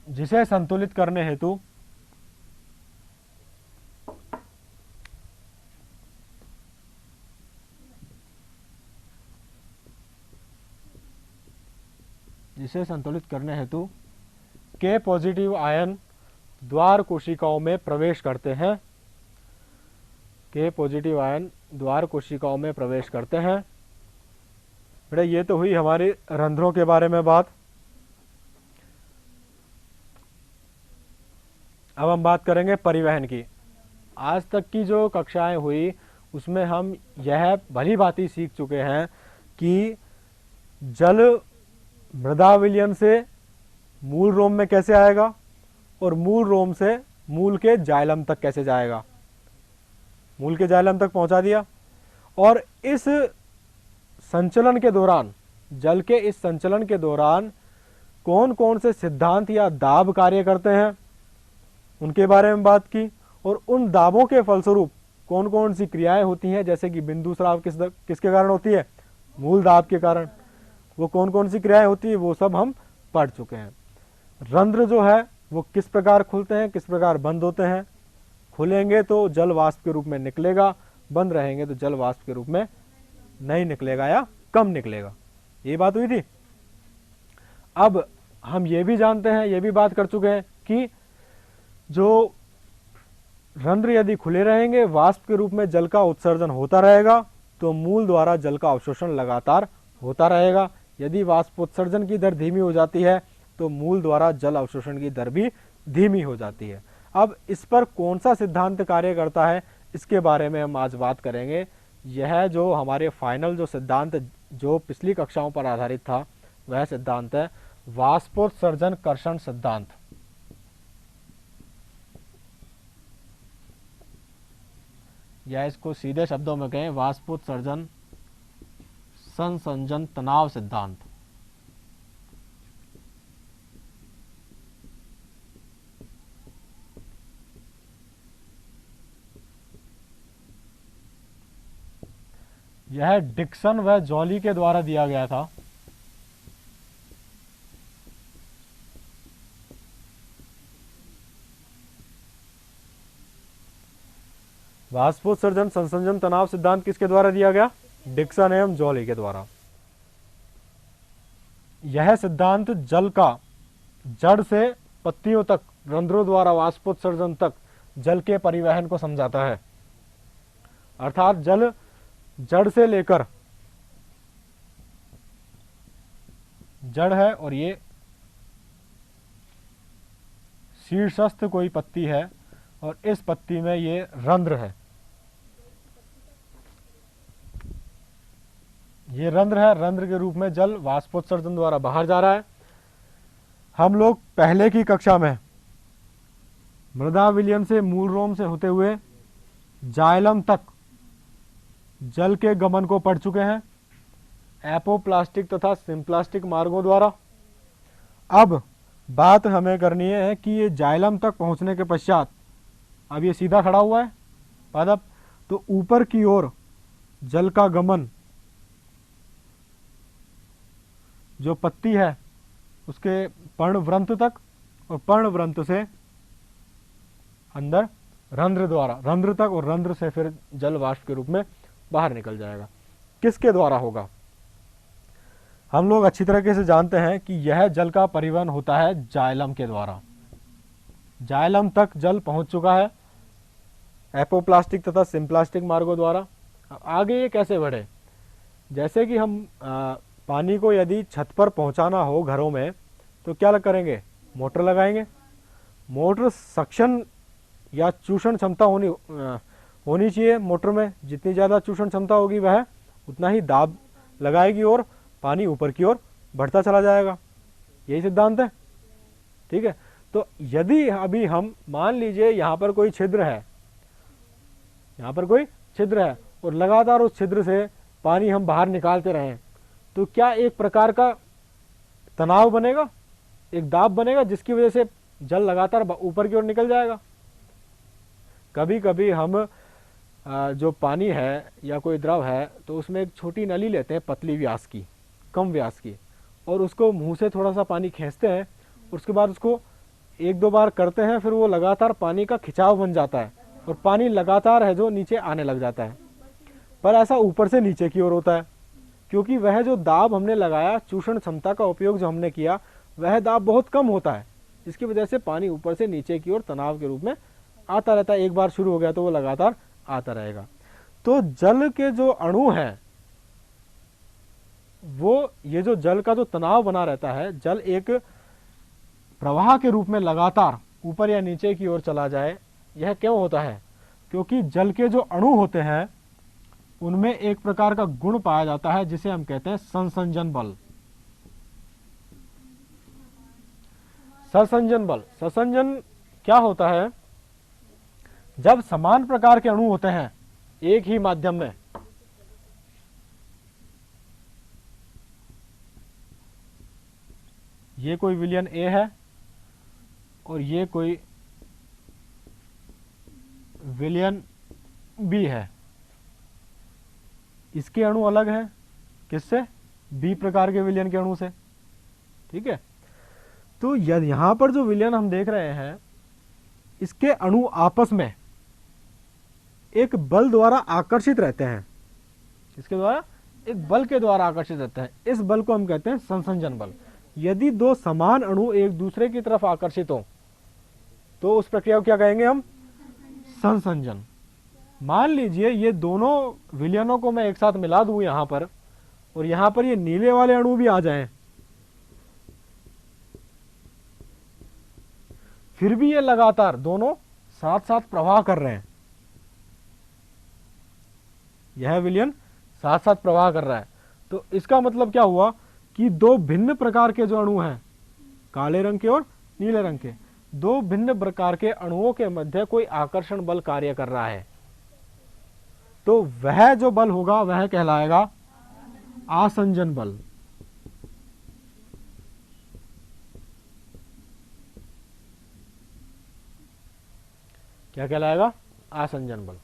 जिसे संतुलित करने हेतु K पॉजिटिव आयन द्वार कोशिकाओं में प्रवेश करते हैं। K पॉजिटिव आयन द्वार कोशिकाओं में प्रवेश करते हैं। बेटा ये तो हुई हमारी रंध्रों के बारे में बात। अब हम बात करेंगे परिवहन की। आज तक की जो कक्षाएं हुई उसमें हम यह भली भांति सीख चुके हैं कि जल मृदा विलयन से मूल रोम में कैसे आएगा और मूल रोम से मूल के जाइलम तक कैसे जाएगा। मूल के जाइलम तक पहुंचा दिया, और इस संचलन के दौरान, जल के इस संचलन के दौरान कौन कौन से सिद्धांत या दाब कार्य करते हैं उनके बारे में बात की, और उन दाबों के फलस्वरूप कौन कौन सी क्रियाएं होती हैं, जैसे कि बिंदु स्राव किसके कारण होती है, मूल दाब के कारण। वो कौन कौन सी क्रियाएं होती है वो सब हम पढ़ चुके हैं। रंध्र जो है वो किस प्रकार खुलते हैं, किस प्रकार बंद होते हैं। खुलेंगे तो जल वाष्प के रूप में निकलेगा, बंद रहेंगे तो जल वाष्प के रूप में नहीं निकलेगा या कम निकलेगा। ये बात हुई थी। अब हम ये भी जानते हैं, ये भी बात कर चुके हैं कि जो रंध्र यदि खुले रहेंगे, वाष्प के रूप में जल का उत्सर्जन होता रहेगा, तो मूल द्वारा जल का अवशोषण लगातार होता रहेगा। यदि वाष्पोत्सर्जन की दर धीमी हो जाती है तो मूल द्वारा जल अवशोषण की दर भी धीमी हो जाती है। अब इस पर कौन सा सिद्धांत कार्य करता है इसके बारे में हम आज बात करेंगे। यह जो हमारे फाइनल जो सिद्धांत जो पिछली कक्षाओं पर आधारित था वह सिद्धांत है वाष्पोत्सर्जन कर्षण सिद्धांत। या इसको सीधे शब्दों में कहें वाष्पोत्सर्जन संसंजन तनाव सिद्धांत। यह डिक्सन व जॉली के द्वारा दिया गया था। वाष्पोत्सर्जन संसंजन तनाव सिद्धांत किसके द्वारा दिया गया, डिक्सन एवं जॉली के द्वारा। यह सिद्धांत जल का जड़ से पत्तियों तक, रंध्रों द्वारा वाष्पोत्सर्जन तक जल के परिवहन को समझाता है। अर्थात जल जड़ से लेकर, जड़ है और ये शीर्षस्थ कोई पत्ती है और इस पत्ती में ये रंध्र है, ये रंध्र है। रंध्र के रूप में जल वाष्पोत्सर्जन द्वारा बाहर जा रहा है। हम लोग पहले की कक्षा में मृदा विलयन से मूल रोम से होते हुए जाइलम तक जल के गमन को पढ़ चुके हैं, एपोप्लास्टिक तथा सिम्प्लास्टिक मार्गों द्वारा। अब बात हमें करनी है कि ये जाइलम तक पहुंचने के पश्चात, अब ये सीधा खड़ा हुआ है पादप, तो ऊपर की ओर जल का गमन जो पत्ती है उसके पर्णवृंत तक और पर्णवृंत से अंदर रंध्र द्वारा, रंध्र तक, और रंध्र से फिर जल वाष्प के रूप में बाहर निकल जाएगा। किसके द्वारा होगा? हम लोग अच्छी तरीके से जानते हैं कि यह जल का परिवहन होता है जाइलम के द्वारा। जाइलम तक जल पहुंच चुका है एपोप्लास्टिक तथा सिम्प्लास्टिक मार्गों द्वारा। अब आगे ये कैसे बढ़े? जैसे कि हम पानी को यदि छत पर पहुंचाना हो घरों में, तो क्या करेंगे? मोटर लगाएंगे। मोटर सक्शन या चूषण क्षमता होनी चाहिए मोटर में। जितनी ज़्यादा चूषण क्षमता होगी वह उतना ही दाब लगाएगी और पानी ऊपर की ओर बढ़ता चला जाएगा। यही सिद्धांत है, ठीक है। तो यदि अभी हम मान लीजिए यहाँ पर कोई छिद्र है, यहाँ पर कोई छिद्र है और लगातार उस छिद्र से पानी हम बाहर निकालते रहें, तो क्या एक प्रकार का तनाव बनेगा, एक दाब बनेगा, जिसकी वजह से जल लगातार ऊपर की ओर निकल जाएगा। कभी कभी हम जो पानी है या कोई द्रव है तो उसमें एक छोटी नली लेते हैं, पतली व्यास की, कम व्यास की, और उसको मुंह से थोड़ा सा पानी खींचते हैं, उसके बाद उसको एक दो बार करते हैं, फिर वो लगातार पानी का खिंचाव बन जाता है और पानी लगातार है जो नीचे आने लग जाता है। पर ऐसा ऊपर से नीचे की ओर होता है, क्योंकि वह जो दाब हमने लगाया, चूषण क्षमता का उपयोग जो हमने किया, वह दाब बहुत कम होता है। इसकी वजह से पानी ऊपर से नीचे की ओर तनाव के रूप में आता रहता है। एक बार शुरू हो गया तो वो लगातार आता रहेगा। तो जल के जो अणु हैं, वो ये जो जल का जो तनाव बना रहता है, जल एक प्रवाह के रूप में लगातार ऊपर या नीचे की ओर चला जाए, यह क्यों होता है? क्योंकि जल के जो अणु होते हैं उनमें एक प्रकार का गुण पाया जाता है जिसे हम कहते हैं संसंजन बल। संसंजन बल, संसंजन क्या होता है? जब समान प्रकार के अणु होते हैं एक ही माध्यम में, ये कोई विलयन ए है और ये कोई विलयन बी है, इसके अणु अलग हैं किससे? बी प्रकार के विलयन के अणु से, ठीक है। तो यहां पर जो विलयन हम देख रहे हैं, इसके अणु आपस में एक बल द्वारा आकर्षित रहते हैं। इसके द्वारा, एक बल के द्वारा आकर्षित रहते हैं। इस बल को हम कहते हैं संसंजन बल। यदि दो समान अणु एक दूसरे की तरफ आकर्षित हो तो उस प्रक्रिया को क्या कहेंगे हम? संसंजन। मान लीजिए ये दोनों विलयनों को मैं एक साथ मिला दूं यहां पर, और यहां पर ये नीले वाले अणु भी आ जाएं, फिर भी ये लगातार दोनों साथ साथ प्रवाह कर रहे हैं। यह विलयन साथ साथ प्रवाह कर रहा है। तो इसका मतलब क्या हुआ कि दो भिन्न प्रकार के जो अणु हैं, काले रंग के और नीले रंग के, दो भिन्न प्रकार के अणुओं के मध्य कोई आकर्षण बल कार्य कर रहा है। तो वह जो बल होगा वह कहलाएगा आसंजन बल। क्या कहलाएगा? आसंजन बल।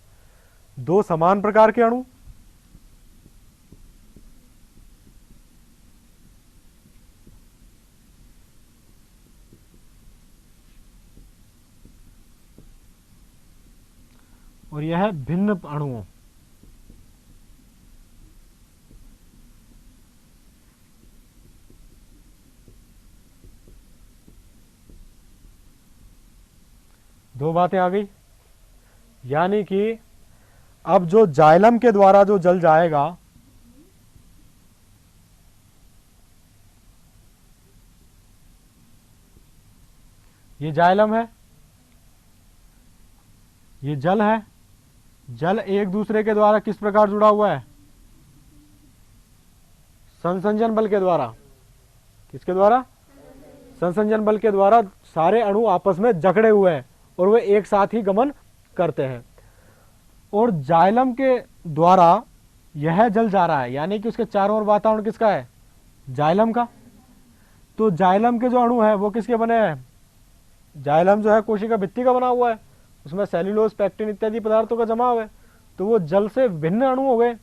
दो समान प्रकार के अणु, और यह भिन्न अणुओं, दो बातें आ गई। यानी कि अब जो जाइलम के द्वारा जो जल जाएगा, ये जाइलम है, ये जल है। जल एक दूसरे के द्वारा किस प्रकार जुड़ा हुआ है? संसंजन बल के द्वारा। किसके द्वारा? संसंजन बल के द्वारा सारे अणु आपस में जकड़े हुए हैं और वे एक साथ ही गमन करते हैं। और जाइलम के द्वारा यह जल जा रहा है, यानी कि उसके चारों ओर वातावरण किसका है? जाइलम का। तो जाइलम के जो अणु है वो किसके बने हैं? जाइलम जो है कोशिका भित्ति का बना हुआ है, उसमें सेल्यूलोज, पैक्टिन इत्यादि पदार्थों का जमाव है। तो वो जल से भिन्न अणु हो गए,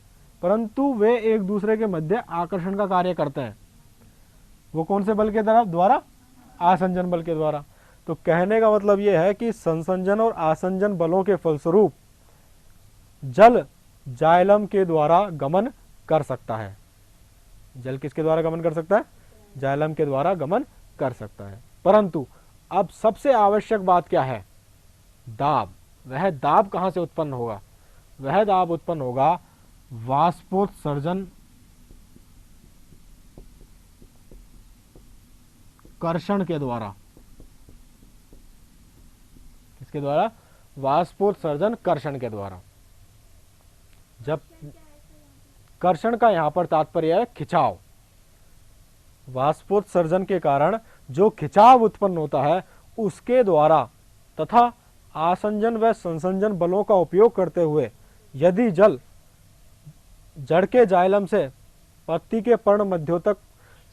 परंतु वे एक दूसरे के मध्य आकर्षण का कार्य करते हैं। वो कौन से बल के द्वारा? आसंजन बल के द्वारा। तो कहने का मतलब ये है कि संसंजन और आसंजन बलों के फलस्वरूप जल जाइलम के द्वारा गमन कर सकता है। जल किसके द्वारा गमन कर सकता है? जाइलम के द्वारा गमन कर सकता है। परंतु अब सबसे आवश्यक बात क्या है? दाब। वह दाब कहां से उत्पन्न होगा? वह दाब उत्पन्न होगा वाष्पोत्सर्जन कर्षण के द्वारा। किसके द्वारा? वाष्पोत्सर्जन कर्षण के द्वारा। जब कर्षण का यहां पर तात्पर्य है खिंचाव। वाष्पोत्सर्जन के कारण जो खिंचाव उत्पन्न होता है उसके द्वारा तथा आसंजन व संसंजन बलों का उपयोग करते हुए यदि जल जड़ के जाइलम से पत्ती के पर्ण मध्यों तक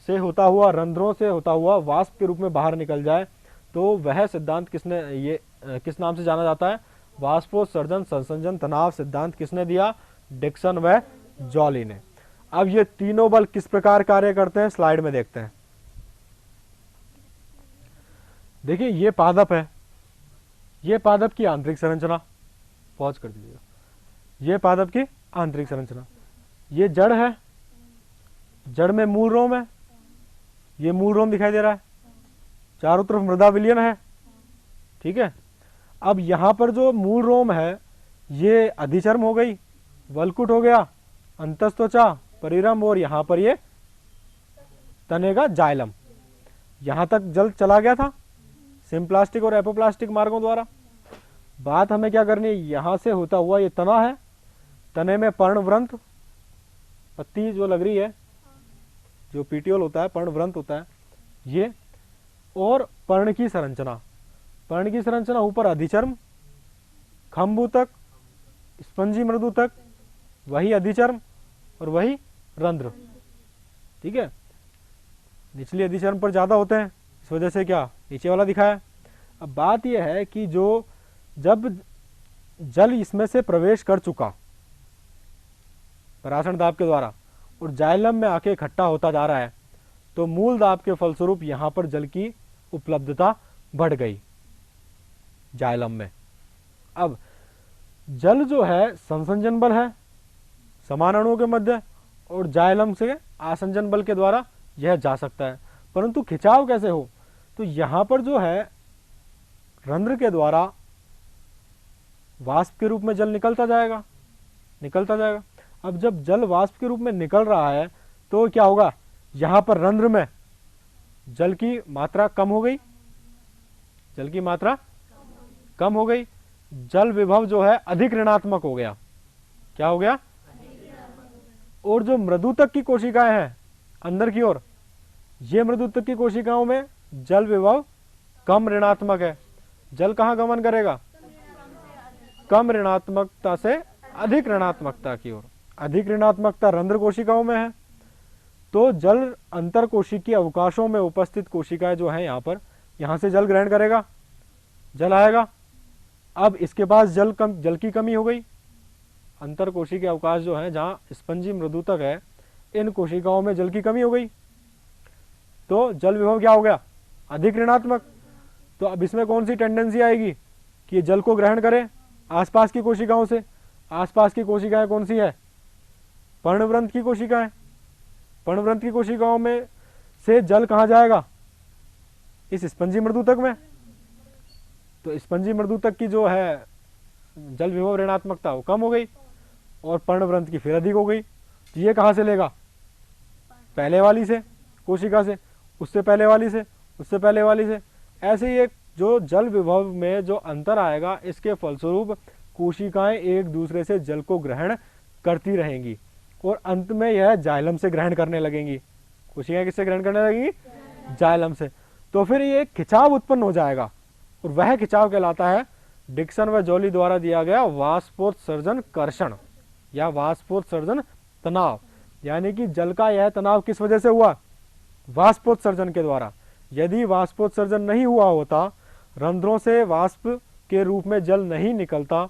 से होता हुआ रंध्रों से होता हुआ वाष्प के रूप में बाहर निकल जाए तो वह सिद्धांत किस नाम से जाना जाता है? वाष्पोत्सर्जन संसंजन तनाव सिद्धांत किसने दिया? डिक्सन व जॉली ने। अब ये तीनों बल किस प्रकार कार्य करते हैं स्लाइड में देखते हैं। देखिए ये पादप है, ये पादप की आंतरिक संरचना, पॉज कर दीजिएगा। ये पादप की आंतरिक संरचना, ये जड़ है, जड़ में मूल रोम है, ये मूल रोम दिखाई दे रहा है, चारों तरफ मृदा विलयन है, ठीक है। अब यहां पर जो मूल रोम है ये अधिचर्म हो गई, वल्कुट हो गया, अंतस्त्वचा, परिरम, और यहां पर ये तने का जाइलम। यहां तक जल चला गया था सिम्प्लास्टिक और एपोप्लास्टिक मार्गों द्वारा। बात हमें क्या करनी है? यहां से होता हुआ ये तना है, तने में पर्णव्रंत, पत्ती जो लग रही है, जो पीटियोल होता है, पर्णव्रंत होता है ये, और पर्ण की संरचना। पर्ण की संरचना ऊपर अधिचर्म, खंभु तक, स्पंजी मृदु तक, वही अधिचर्म और वही रंध्र, ठीक है। निचली अधिचर्म पर ज्यादा होते हैं, इस वजह से क्या नीचे वाला दिखाया। अब बात यह है कि जो जब जल इसमें से प्रवेश कर चुका पराशण दाब के द्वारा और जाइलम में आके इकट्ठा होता जा रहा है तो मूल दाब के फलस्वरूप यहां पर जल की उपलब्धता बढ़ गई जाइलम में। अब जल जो है संसंजन बल है समान अणुओं के मध्य, और जाइलम से आसंजन बल के द्वारा यह जा सकता है। परंतु खिंचाव कैसे हो? तो यहां पर जो है रंध्र के द्वारा वाष्प के रूप में जल निकलता जाएगा। अब जब जल वाष्प के रूप में निकल रहा है तो क्या होगा? यहां पर रंध्र में जल की मात्रा कम हो गई, जल की मात्रा कम हो गई, जल विभव जो है अधिक ऋणात्मक हो गया। क्या हो गया? और जो मृदुतक की कोशिकाएं हैं अंदर की ओर, ये मृदुतक की कोशिकाओं में जल विभव कम ऋणात्मक है। जल कहां गमन करेगा? कम ऋणात्मकता से अधिक ऋणात्मकता की ओर। अधिक ऋणात्मकता रंध्र कोशिकाओं में है तो जल अंतर कोशिकीय अवकाशों में उपस्थित कोशिकाएं जो है यहां से जल ग्रहण करेगा, जल आएगा। अब इसके पास जल की कमी हो गई। अंतर कोशिकीय अवकाश जो है जहां स्पंजी मृदुतक है, इन कोशिकाओं में जल की कमी हो गई तो जल विभव क्या हो गया? अधिक ऋणात्मक। तो अब इसमें कौन सी टेंडेंसी आएगी कि ये जल को ग्रहण करे आसपास की कोशिकाओं से। आसपास की कोशिकाएं कौन सी है? पर्णव्रंत की कोशिकाएं। पर्णव्रंत की कोशिकाओं में से जल कहां जाएगा? इस स्पंजी मृदुतक में। तो स्पंजी मृदुतक की जो है जल विभव ऋणात्मकता वो कम हो गई और पर्णव्रंत की फिर अधिक हो गई। तो ये कहां से लेगा? पहले वाली से कोशिका से, उससे पहले वाली से, उससे पहले वाली से। ऐसे ही एक जो जल विभव में जो अंतर आएगा इसके फलस्वरूप कोशिकाएं एक दूसरे से जल को ग्रहण करती रहेंगी और अंत में यह जाइलम से ग्रहण करने लगेंगी। कोशिकाएं किससे ग्रहण करने लगेंगी? जाइलम से। तो फिर ये खिंचाव उत्पन्न हो जाएगा और वह खिंचाव कहलाता है डिक्सन व जॉली द्वारा दिया गया वाष्पोत्सर्जन कर्षण या वाष्पोत्सर्जन तनाव। यानी कि जल का यह तनाव किस वजह से हुआ? वाष्पोत्सर्जन के द्वारा। यदि वाष्पोत्सर्जन नहीं हुआ होता, रंध्रों से वाष्प के रूप में जल नहीं निकलता,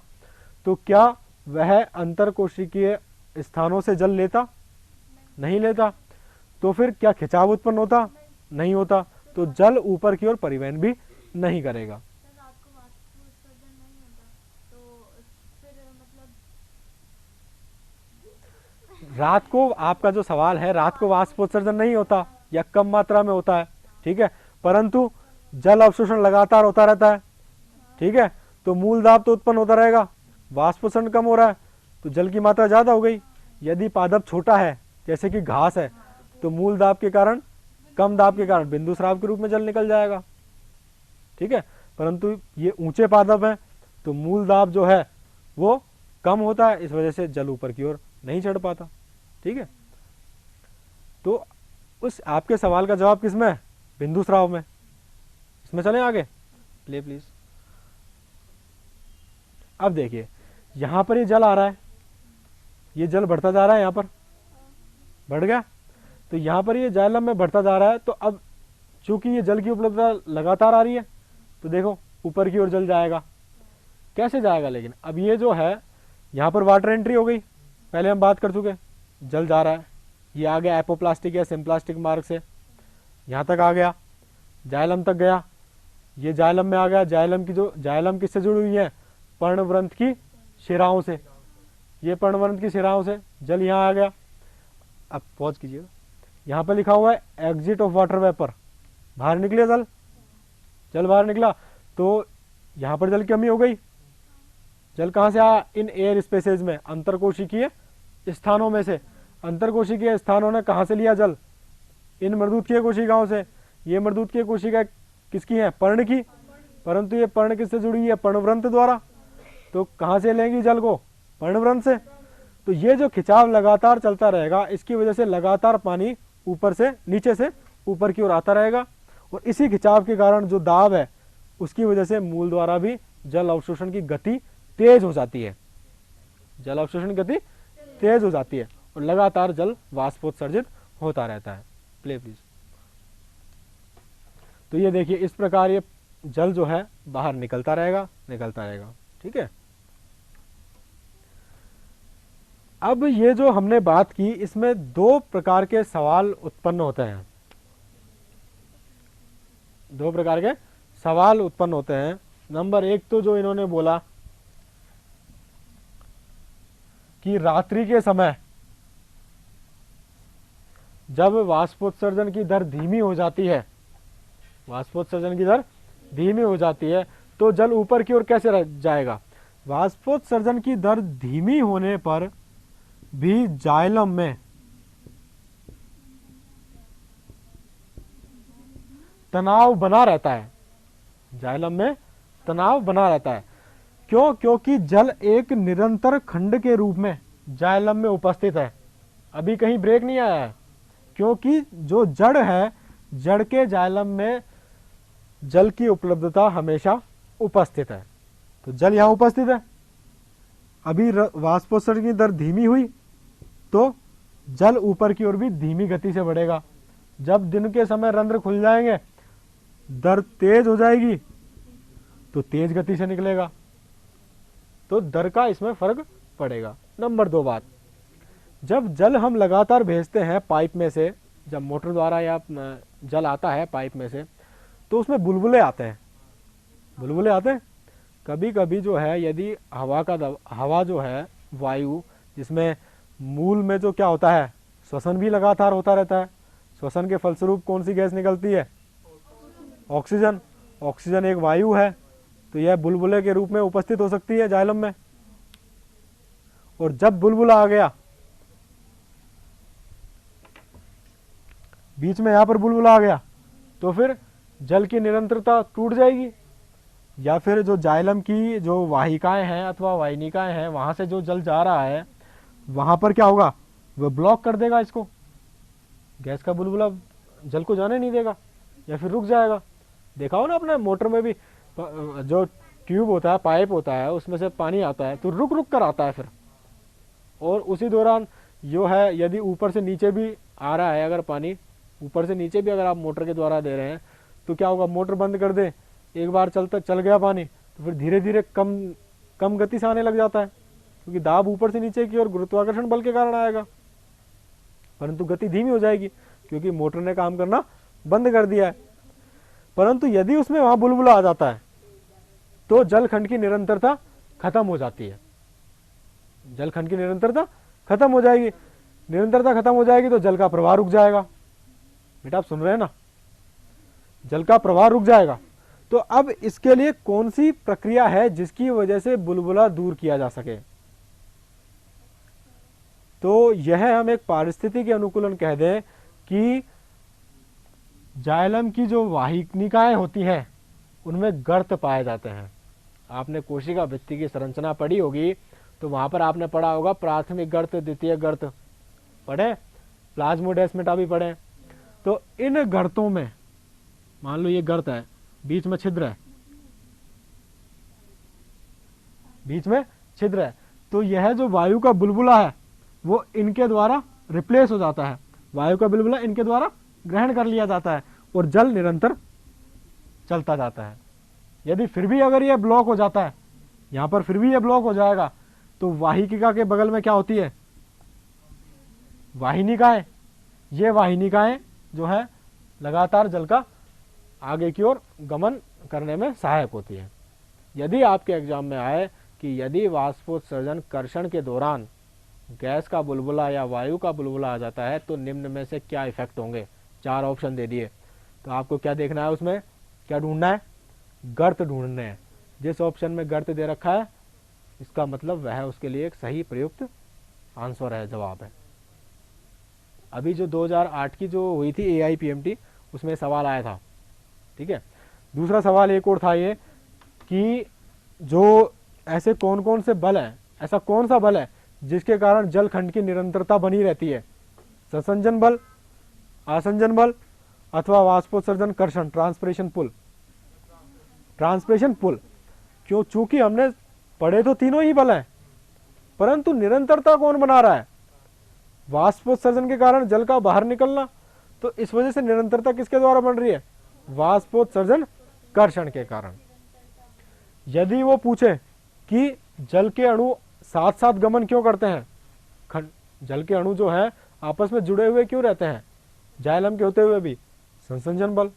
तो क्या वह अंतर कोशिकीय स्थानों से जल लेता? नहीं लेता। तो फिर क्या खिंचाव उत्पन्न होता? नहीं होता। तो जल ऊपर की ओर परिवहन भी नहीं करेगा। रात को वाष्प उत्सर्जन नहीं होता तो फिर मतलब रात को, आपका जो सवाल है, रात को वाष्पोत्सर्जन नहीं होता या कम मात्रा में होता है, ठीक है, परंतु जल अवशोषण लगातार होता रहता है, ठीक है, तो मूल दाब तो उत्पन्न होता रहेगा। वाष्पोत्सर्जन कम हो रहा है तो जल की मात्रा ज्यादा हो गई। यदि पादप छोटा है जैसे कि घास है तो मूल दाब के कारण, कम दाब के कारण बिंदु स्राव के रूप में जल निकल जाएगा, ठीक है, परंतु ये ऊंचे पादप हैं तो मूल दाब जो है वो कम होता है, इस वजह से जल ऊपर की ओर नहीं चढ़ पाता, ठीक है। तो उस आपके सवाल का जवाब किसमें है? बिंदु स्राव में। इसमें चलें आगे, प्ले प्लीज। अब देखिए यहां पर ये जल आ रहा है, ये जल बढ़ता जा रहा है, यहां पर बढ़ गया, तो यहां पर ये जाइलम में बढ़ता जा रहा है। तो अब चूंकि ये जल की उपलब्धता लगातार आ रही है तो देखो ऊपर की ओर जल जाएगा। कैसे जाएगा? लेकिन अब ये जो है यहां पर वाटर एंट्री हो गई, पहले हम बात कर चुके, जल जा रहा है, ये आ गया एपोप्लास्टिक या सिम्प्लास्टिक मार्ग से, यहां तक आ गया, जाइलम तक गया, ये जाइलम में आ गया। जाइलम की जो, जाइलम किससे जुड़ी हुई है? पर्णवृंत की शिराओं से, ये पर्णवृंत की शिराओं से जल यहां आ गया। अब पॉज कीजिएगा, यहां पर लिखा हुआ है एग्जिट ऑफ वाटर वेपर, बाहर निकले जल, जल बाहर निकला तो यहां पर जल की कमी हो गई। जल कहां से आया? इन एयर स्पेसेज में, अंतरकोशिकीय स्थानों में से। अंतरकोशिकीय स्थानों ने कहां से लिया जल? इन मृदुकीय कोशिकाओं से। ये मृदुकीय कोशिका किसकी है? पर्ण की, परंतु ये पर्ण किससे जुड़ी है? पर्णवृंत द्वारा। तो कहां से लेंगी जल को? पर्णवृंत से। तो ये जो खिंचाव लगातार चलता रहेगा, इसकी वजह से लगातार पानी ऊपर से, नीचे से ऊपर की ओर आता रहेगा, और इसी खिंचाव के कारण जो दाब है उसकी वजह से मूल द्वारा भी जल अवशोषण की गति तेज हो जाती है, जल अवशोषण की गति तेज हो जाती है और लगातार जल वाष्पोत्सर्जित होता रहता है। Play please. तो ये देखिए इस प्रकार ये जल जो है बाहर निकलता रहेगा, निकलता रहेगा, ठीक है। अब ये जो हमने बात की, इसमें दो प्रकार के सवाल उत्पन्न होते हैं, दो प्रकार के सवाल उत्पन्न होते हैं। नंबर एक तो जो इन्होंने बोला कि रात्रि के समय जब वाष्पोत्सर्जन की दर धीमी हो जाती है, वाष्पोत्सर्जन की दर धीमी हो जाती है तो जल ऊपर की ओर कैसे जाएगा? वाष्पोत्सर्जन की दर धीमी होने पर भी जाइलम में तनाव बना रहता है, जाइलम में तनाव बना रहता है। क्यों? क्योंकि जल एक निरंतर खंड के रूप में जाइलम में उपस्थित है, अभी कहीं ब्रेक नहीं आया है, क्योंकि जो जड़ है, जड़ के जाइलम में जल की उपलब्धता हमेशा उपस्थित है। तो जल यहां उपस्थित है, अभी वाष्पोत्सर्जन की दर धीमी हुई तो जल ऊपर की ओर भी धीमी गति से बढ़ेगा। जब दिन के समय रंध्र खुल जाएंगे, दर तेज हो जाएगी तो तेज गति से निकलेगा, तो दर का इसमें फर्क पड़ेगा। नंबर दो बात, जब जल हम लगातार भेजते हैं पाइप में से, जब मोटर द्वारा या जल आता है पाइप में से, तो उसमें बुलबुले आते हैं, बुलबुले आते हैं। कभी कभी जो है यदि हवा जो है, वायु, जिसमें मूल में जो क्या होता है, श्वसन भी लगातार होता रहता है, श्वसन के फलस्वरूप कौन सी गैस निकलती है? ऑक्सीजन। ऑक्सीजन एक वायु है, तो यह बुलबुले के रूप में उपस्थित हो सकती है जाइलम में। और जब बुलबुला आ गया, बीच में यहां पर बुलबुला आ गया, तो फिर जल की निरंतरता टूट जाएगी, या फिर जो जाइलम की जो वाहिकाएं हैं अथवा वाहिनिकाएं हैं, वहां से जो जल जा रहा है वहां पर क्या होगा? वह ब्लॉक कर देगा इसको, गैस का बुलबुला जल को जाने नहीं देगा या फिर रुक जाएगा। देखा हो ना अपने मोटर में भी, जो ट्यूब होता है, पाइप होता है, उसमें से पानी आता है तो रुक रुक कर आता है फिर, और उसी दौरान जो है यदि ऊपर से नीचे भी आ रहा है, अगर पानी ऊपर से नीचे भी अगर आप मोटर के द्वारा दे रहे हैं तो क्या होगा? मोटर बंद कर दे, एक बार चल गया पानी तो फिर धीरे धीरे कम गति से आने लग जाता है, क्योंकि दाब ऊपर से नीचे की ओर गुरुत्वाकर्षण बल के कारण आएगा, परंतु गति धीमी हो जाएगी क्योंकि मोटर ने काम करना बंद कर दिया है। परंतु यदि उसमें वहां बुलबुला आ जाता है तो जलखंड की निरंतरता खत्म हो जाती है, जलखंड की निरंतरता खत्म हो जाएगी। निरंतरता खत्म हो जाएगी तो जल का प्रवाह रुक जाएगा। बेटा आप सुन रहे हैं ना, जल का प्रवाह रुक जाएगा। तो अब इसके लिए कौन सी प्रक्रिया है जिसकी वजह से बुलबुला दूर किया जा सके? तो यह हम एक पारिस्थितिकी अनुकूलन कह दें कि जाइलम की जो वाहिनिकाएं होती हैं उनमें गर्त पाए जाते हैं। आपने कोशिका भित्ति की संरचना पढ़ी होगी तो वहां पर आपने पढ़ा होगा प्राथमिक गर्त, द्वितीय गर्त पढ़े, प्लाज्मोडेस्माटा भी पढ़े। तो इन गर्तों में मान लो ये गर्त है, बीच में छिद्र है, बीच में छिद्र है, तो यह जो वायु का बुलबुला है वो इनके द्वारा रिप्लेस हो जाता है, वायु का बुलबुला इनके द्वारा ग्रहण कर लिया जाता है और जल निरंतर चलता जाता है। यदि फिर भी अगर यह ब्लॉक हो जाता है, यहां पर फिर भी यह ब्लॉक हो जाएगा, तो वाहिका के बगल में क्या होती है? वाहिनिकाएं। ये वाहिनिकाएं जो है लगातार जल का आगे की ओर गमन करने में सहायक होती है। यदि आपके एग्जाम में आए कि यदि वाष्पोत्सर्जन कर्षण के दौरान गैस का बुलबुला या वायु का बुलबुला आ जाता है तो निम्न में से क्या इफेक्ट होंगे? 4 ऑप्शन दे दिए, तो आपको क्या देखना है, उसमें क्या ढूंढना है? गर्त ढूंढने हैं। जिस ऑप्शन में गर्त दे रखा है इसका मतलब वह उसके लिए एक सही प्रयुक्त आंसर है, जवाब है। अभी जो 2008 की जो हुई थी AIPMT उसमें सवाल आया था, ठीक है। दूसरा सवाल एक और था ये कि जो ऐसे कौन कौन से बल हैं, ऐसा कौन सा बल है जिसके कारण जलखंड की निरंतरता बनी रहती है? संसंजन बल, आसंजन बल अथवा वाष्पोत्सर्जन कर्षण, ट्रांसपिरेशन पुल। ट्रांसपिरेशन पुल, क्यों? चूंकि हमने पढ़े तो तीनों ही बल हैं, परंतु निरंतरता कौन बना रहा है? वाष्पोत्सर्जन के कारण जल का बाहर निकलना, तो इस वजह से निरंतरता किसके द्वारा बन रही है? वाष्पोत्सर्जन कर्षण के कारण। यदि वो पूछे कि जल के अणु साथ साथ गमन क्यों करते हैं, जल के अणु जो है आपस में जुड़े हुए क्यों रहते हैं जाइलम के होते हुए भी? संसंजन बल।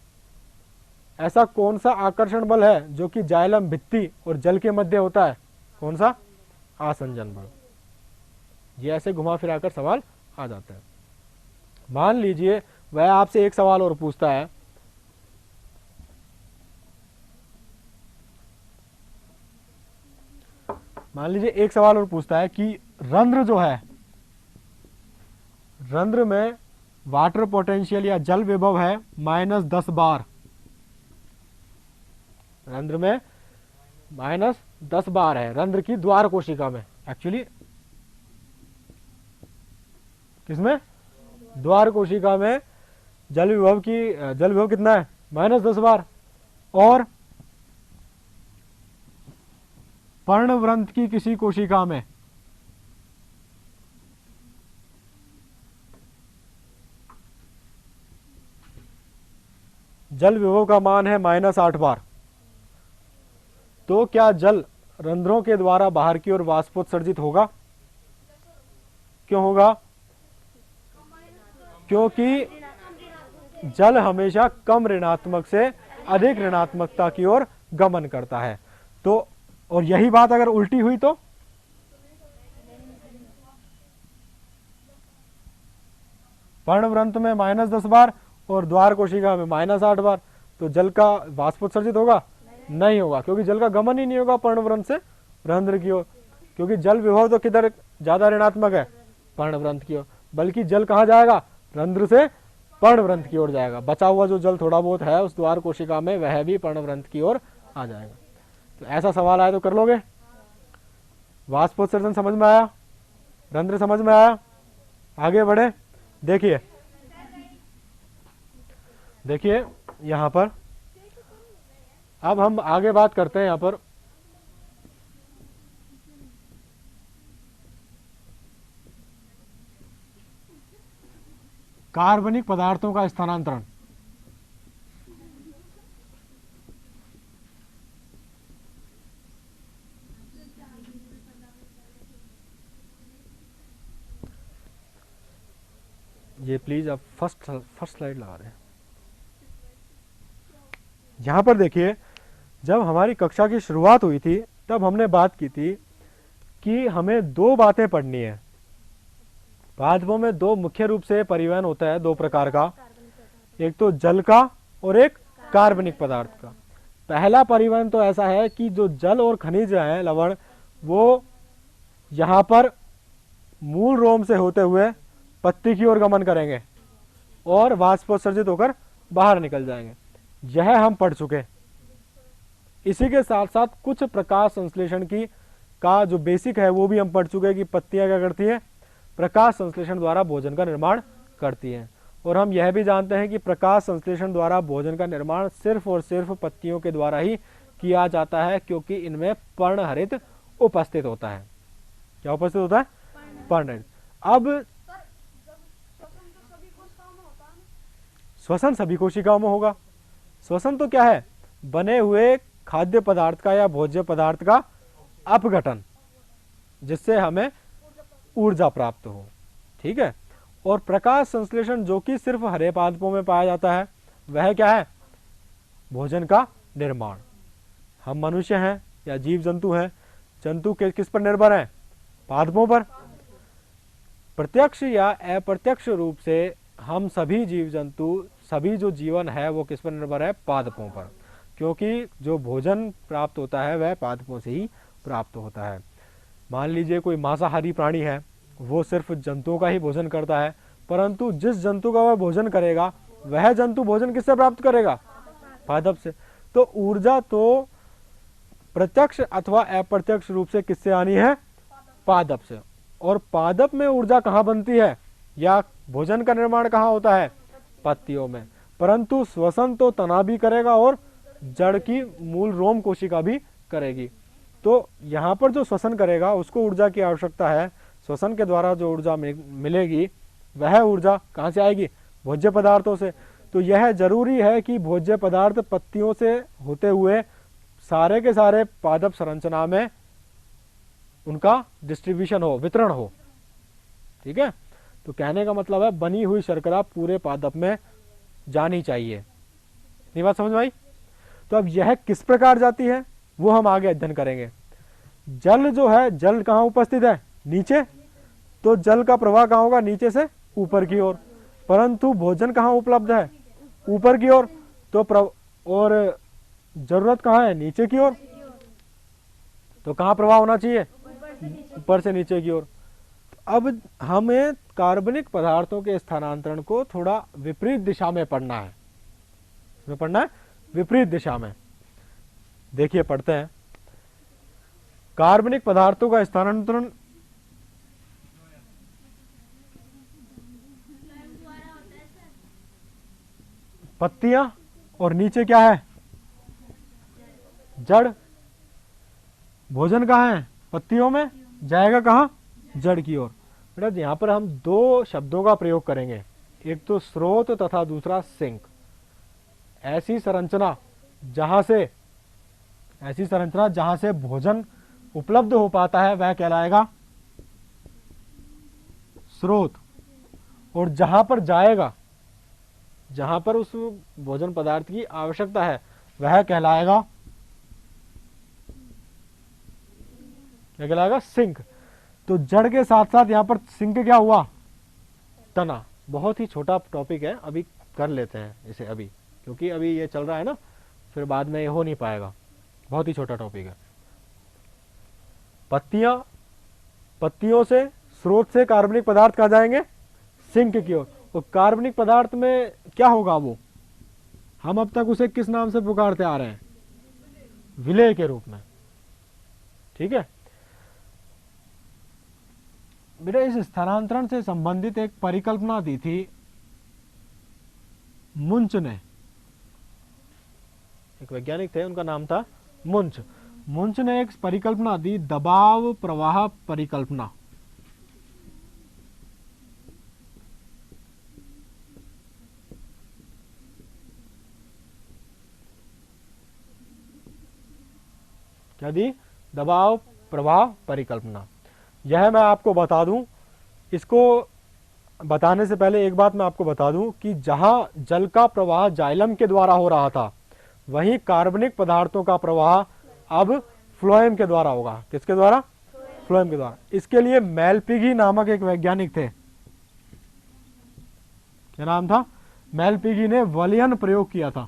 ऐसा कौन सा आकर्षण बल है जो कि जाइलम भित्ति और जल के मध्य होता है? कौन सा? आसंजन बल। ये ऐसे घुमा फिराकर सवाल आ जाता है। मान लीजिए वह आपसे एक सवाल और पूछता है, मान लीजिए एक सवाल और पूछता है कि रंध्र जो है, रंध्र में वाटर पोटेंशियल या जल विभव है -10 बार। रंध्र में -10 बार है, रंध्र की द्वार कोशिका में, एक्चुअली किसमें? द्वार कोशिका में जल विभव कितना है? -10 बार। और पर्णवृंत की किसी कोशिका में जल विभव का मान है -8 बार। तो क्या जल रंध्रों के द्वारा बाहर की ओर वाष्पोत्सर्जित होगा? क्यों होगा? क्योंकि जल हमेशा कम ऋणात्मक से अधिक ऋणात्मकता की ओर गमन करता है। तो और यही बात अगर उल्टी हुई तो पर्णवृंत में -10 बार और द्वार कोशिका में -8 बार, तो जल का वाष्पोत्सर्जित होगा? नहीं होगा, क्योंकि जल का गमन ही नहीं होगा पर्णवृंत से रंध्र की ओर, क्योंकि जल विभव तो किधर ज्यादा ऋणात्मक है? पर्णवृंत की ओर। बल्कि जल कहाँ जाएगा? रंध्र से पर्णवृंत की ओर जाएगा। बचा हुआ जो जल थोड़ा बहुत है उस द्वार कोशिका में वह भी पर्णवृंत की ओर आ जाएगा। तो ऐसा सवाल आया तो कर लोगे? वाष्पोत्सर्जन समझ में आया? रंध्र समझ में आया? आगे बढ़े। देखिए देखिए यहां पर अब हम आगे बात करते हैं। यहां पर कार्बनिक पदार्थों का स्थानांतरण। ये प्लीज आप फर्स्ट स्लाइड लगा रहे हैं। यहाँ पर देखिए, जब हमारी कक्षा की शुरुआत हुई थी तब हमने बात की थी कि हमें दो बातें पढ़नी है। पादपों में दो मुख्य रूप से परिवहन होता है, दो प्रकार का, एक तो जल का और एक कार्बनिक पदार्थ का। पहला परिवहन तो ऐसा है कि जो जल और खनिज है, लवण, वो यहाँ पर मूल रोम से होते हुए पत्ती की ओर गमन करेंगे और वाष्पोत्सर्जित होकर बाहर निकल जाएंगे। यह हम पढ़ चुके। इसी के साथ साथ कुछ प्रकाश संश्लेषण की का जो बेसिक है वो भी हम पढ़ चुके कि पत्तियां क्या करती हैं, प्रकाश संश्लेषण द्वारा भोजन का निर्माण करती हैं। और हम यह भी जानते हैं कि प्रकाश संश्लेषण द्वारा भोजन का निर्माण सिर्फ और सिर्फ पत्तियों के द्वारा ही किया जाता है, क्योंकि इनमें पर्णहरित उपस्थित होता है। क्या उपस्थित होता है? पर्णहरित। अब श्वसन सभी कोशिकाओं में होगा। श्वसन तो क्या है? बने हुए खाद्य पदार्थ का या भोज्य पदार्थ का अपघटन, जिससे हमें ऊर्जा प्राप्त हो। ठीक है। और प्रकाश संश्लेषण जो कि सिर्फ हरे पादपों में पाया जाता है, वह क्या है? भोजन का निर्माण। हम मनुष्य हैं या जीव जंतु हैं, जंतु के किस पर निर्भर हैं? पादपों पर। प्रत्यक्ष या अप्रत्यक्ष रूप से हम सभी जीव जंतु, सभी जो जीवन है वो किस पर निर्भर है? पादपों पर, क्योंकि जो भोजन प्राप्त होता है वह पादपों से ही प्राप्त होता है। मान लीजिए कोई मांसाहारी प्राणी है, वो सिर्फ जंतुओं का ही भोजन करता है, परंतु जिस जंतु का वह भोजन करेगा वह जंतु भोजन किससे प्राप्त करेगा? पादप से। तो ऊर्जा तो प्रत्यक्ष अथवा अप्रत्यक्ष रूप से किससे आनी है? पादप से। और पादप में ऊर्जा कहाँ बनती है या भोजन का निर्माण कहाँ होता है? पत्तियों में। परंतु श्वसन तो तना भी करेगा और जड़ की मूल रोम कोशिका भी करेगी। तो यहाँ पर जो श्वसन करेगा उसको ऊर्जा की आवश्यकता है। श्वसन के द्वारा जो ऊर्जा मिलेगी वह ऊर्जा कहाँ से आएगी? भोज्य पदार्थों से। तो यह जरूरी है कि भोज्य पदार्थ पत्तियों से होते हुए सारे के सारे पादप संरचना में उनका डिस्ट्रीब्यूशन हो, वितरण हो। ठीक है। तो कहने का मतलब है बनी हुई शर्करा पूरे पादप में जानी चाहिए। ये बात समझ में आई? तो अब यह किस प्रकार जाती है वो हम आगे अध्ययन करेंगे। जल जो है, जल कहाँ उपस्थित है? नीचे। तो जल का प्रवाह कहाँ होगा? नीचे से ऊपर की ओर। परंतु भोजन कहाँ उपलब्ध है? ऊपर की ओर। तो और जरूरत कहाँ है? नीचे की ओर। तो कहाँ प्रवाह होना चाहिए? ऊपर से नीचे की ओर। अब हमें कार्बनिक पदार्थों के स्थानांतरण को थोड़ा विपरीत दिशा में पढ़ना है। इसमें पढ़ना है विपरीत दिशा में। देखिए पढ़ते हैं। कार्बनिक पदार्थों का स्थानांतरण पत्तियां और नीचे क्या है? जड़। भोजन कहाँ है? पत्तियों में। जाएगा कहाँ? जड़ की ओर। बेटा यहाँ पर हम दो शब्दों का प्रयोग करेंगे, एक तो स्रोत तथा दूसरा सिंक। ऐसी संरचना जहां से भोजन उपलब्ध हो पाता है वह कहलाएगा स्रोत। और जहां पर जाएगा, जहां पर उस भोजन पदार्थ की आवश्यकता है वह कहलाएगा, क्या कहलाएगा? सिंक। तो जड़ के साथ साथ यहां पर सिंक क्या हुआ? तना। बहुत ही छोटा टॉपिक है, अभी कर लेते हैं इसे अभी, क्योंकि अभी ये चल रहा है ना, फिर बाद में ये हो नहीं पाएगा। बहुत ही छोटा टॉपिक है। पत्तियों से, स्रोत से कार्बनिक पदार्थ कहाँ जाएंगे? सिंक की ओर। और कार्बनिक पदार्थ में क्या होगा? वो हम अब तक उसे किस नाम से पुकारते आ रहे हैं? विलेय के रूप में। ठीक है बेटा। इस स्थानांतरण से संबंधित एक परिकल्पना दी थी मुंच ने। एक वैज्ञानिक थे, उनका नाम था मुंच। मुंच ने एक परिकल्पना दी, दबाव प्रवाह परिकल्पना। क्या दी? दबाव प्रवाह परिकल्पना। यह मैं आपको बता दूं, इसको बताने से पहले एक बात मैं आपको बता दूं कि जहां जल का प्रवाह जाइलम के द्वारा हो रहा था वहीं कार्बनिक पदार्थों का प्रवाह अब फ्लोएम के द्वारा होगा। किसके द्वारा? फ्लोएम के द्वारा। इसके लिए मेलपिगी नामक एक वैज्ञानिक थे। क्या नाम था? मेलपिगी ने वलयन प्रयोग किया था।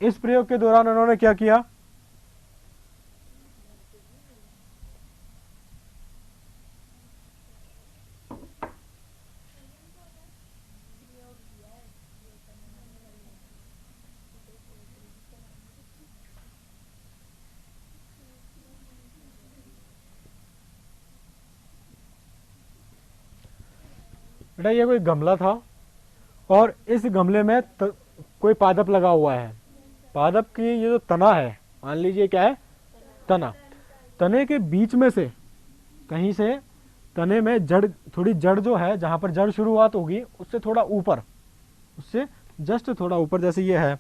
इस प्रयोग के दौरान उन्होंने क्या किया? बेटा ये कोई गमला था और इस गमले में कोई पादप लगा हुआ है। पादप की ये जो तना है, मान लीजिए क्या है? तना। तने के बीच में से कहीं से तने में जड़, थोड़ी जड़ जो है, जहां पर जड़ शुरुआत होगी उससे थोड़ा ऊपर, उससे जस्ट थोड़ा ऊपर, जैसे ये है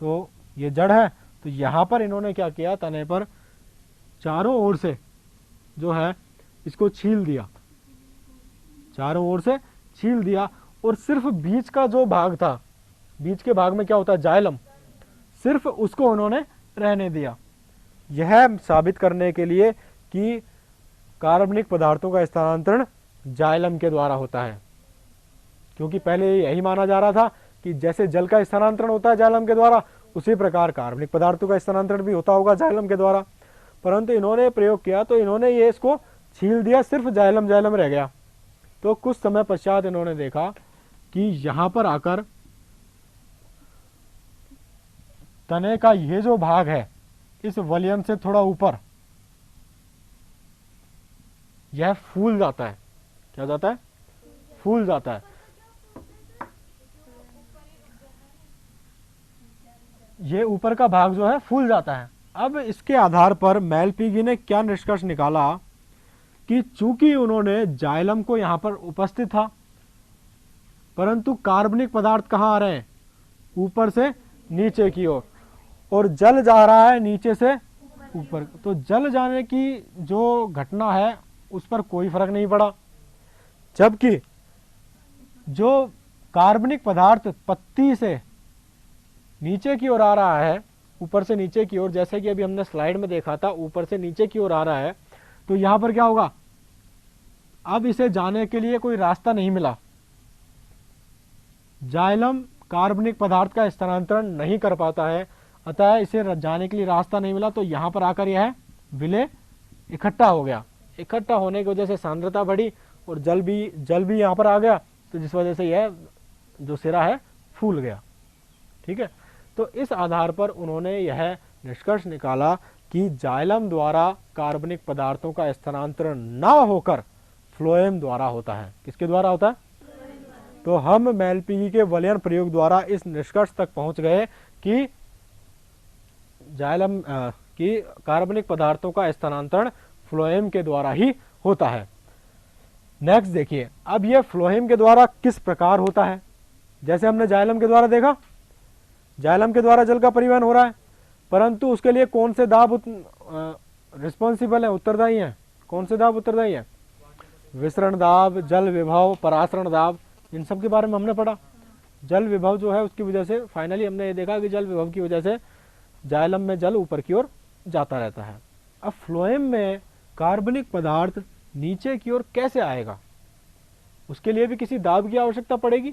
तो ये जड़ है, तो यहां पर इन्होंने क्या किया? तने पर चारों ओर से जो है इसको छील दिया, चारों ओर से छील दिया, और सिर्फ बीच का जो भाग था, बीच के भाग में क्या होता है? जाइलम, सिर्फ उसको उन्होंने रहने दिया। यह साबित करने के लिए कि कार्बनिक पदार्थों का स्थानांतरण जाइलम के द्वारा होता है, क्योंकि पहले यही माना जा रहा था कि जैसे जल का स्थानांतरण होता है जाइलम के द्वारा, उसी प्रकार कार्बनिक पदार्थों का स्थानांतरण भी होता होगा जाइलम के द्वारा। परंतु इन्होंने प्रयोग किया तो इन्होंने ये इसको छील दिया, सिर्फ जाइलम जाइलम रह गया। तो कुछ समय पश्चात इन्होंने देखा कि यहां पर आकर तने का ये जो भाग है, इस वलयन से थोड़ा ऊपर, यह फूल जाता है। क्या हो जाता है? फूल जाता है। ये ऊपर का भाग जो है फूल जाता है। अब इसके आधार पर मेलपिगी ने क्या निष्कर्ष निकाला कि चूंकि उन्होंने जाइलम को यहां पर उपस्थित था, परंतु कार्बनिक पदार्थ कहां आ रहे हैं? ऊपर से नीचे की ओर, और जल जा रहा है नीचे से ऊपर। तो जल जाने की जो घटना है उस पर कोई फर्क नहीं पड़ा, जबकि जो कार्बनिक पदार्थ पत्ती से नीचे की ओर आ रहा है, ऊपर से नीचे की ओर, जैसे कि अभी हमने स्लाइड में देखा था, ऊपर से नीचे की ओर आ रहा है, तो यहां पर क्या होगा? अब इसे जाने के लिए कोई रास्ता नहीं मिला। जाइलम कार्बनिक पदार्थ का स्थानांतरण नहीं कर पाता है, अतः इसे जाने के लिए रास्ता नहीं मिला, तो यहां पर आकर यह विलय इकट्ठा हो गया। इकट्ठा होने की वजह से सांद्रता बढ़ी और जल भी यहां पर आ गया, तो जिस वजह से यह जो सिरा है फूल गया। ठीक है, तो इस आधार पर उन्होंने यह निष्कर्ष निकाला कि जाइलम द्वारा कार्बनिक पदार्थों का स्थानांतरण ना होकर फ्लोएम द्वारा होता है। किसके द्वारा होता है? तो हम मेलपिगी के वलयन प्रयोग द्वारा इस निष्कर्ष तक पहुंच गए कि जाइलम की कार्बनिक पदार्थों का स्थानांतरण फ्लोएम के द्वारा ही होता है। नेक्स्ट देखिए, अब यह फ्लोएम के द्वारा किस प्रकार होता है? जैसे हमने जाइलम के द्वारा देखा, जाइलम के द्वारा जल का परिवहन हो रहा है, परंतु उसके लिए कौन से दाब रिस्पॉन्सिबल है, उत्तरदायी है? कौन से दाब उत्तरदायी है? विसरण दाब, जल विभव, परासरण दाब, इन सब के बारे में हमने पढ़ा। जल विभव जो है उसकी वजह से फाइनली हमने ये देखा कि जल विभव की वजह से जाइलम में जल ऊपर की ओर जाता रहता है। अब फ्लोएम में कार्बनिक पदार्थ नीचे की ओर कैसे आएगा? उसके लिए भी किसी दाब की आवश्यकता पड़ेगी,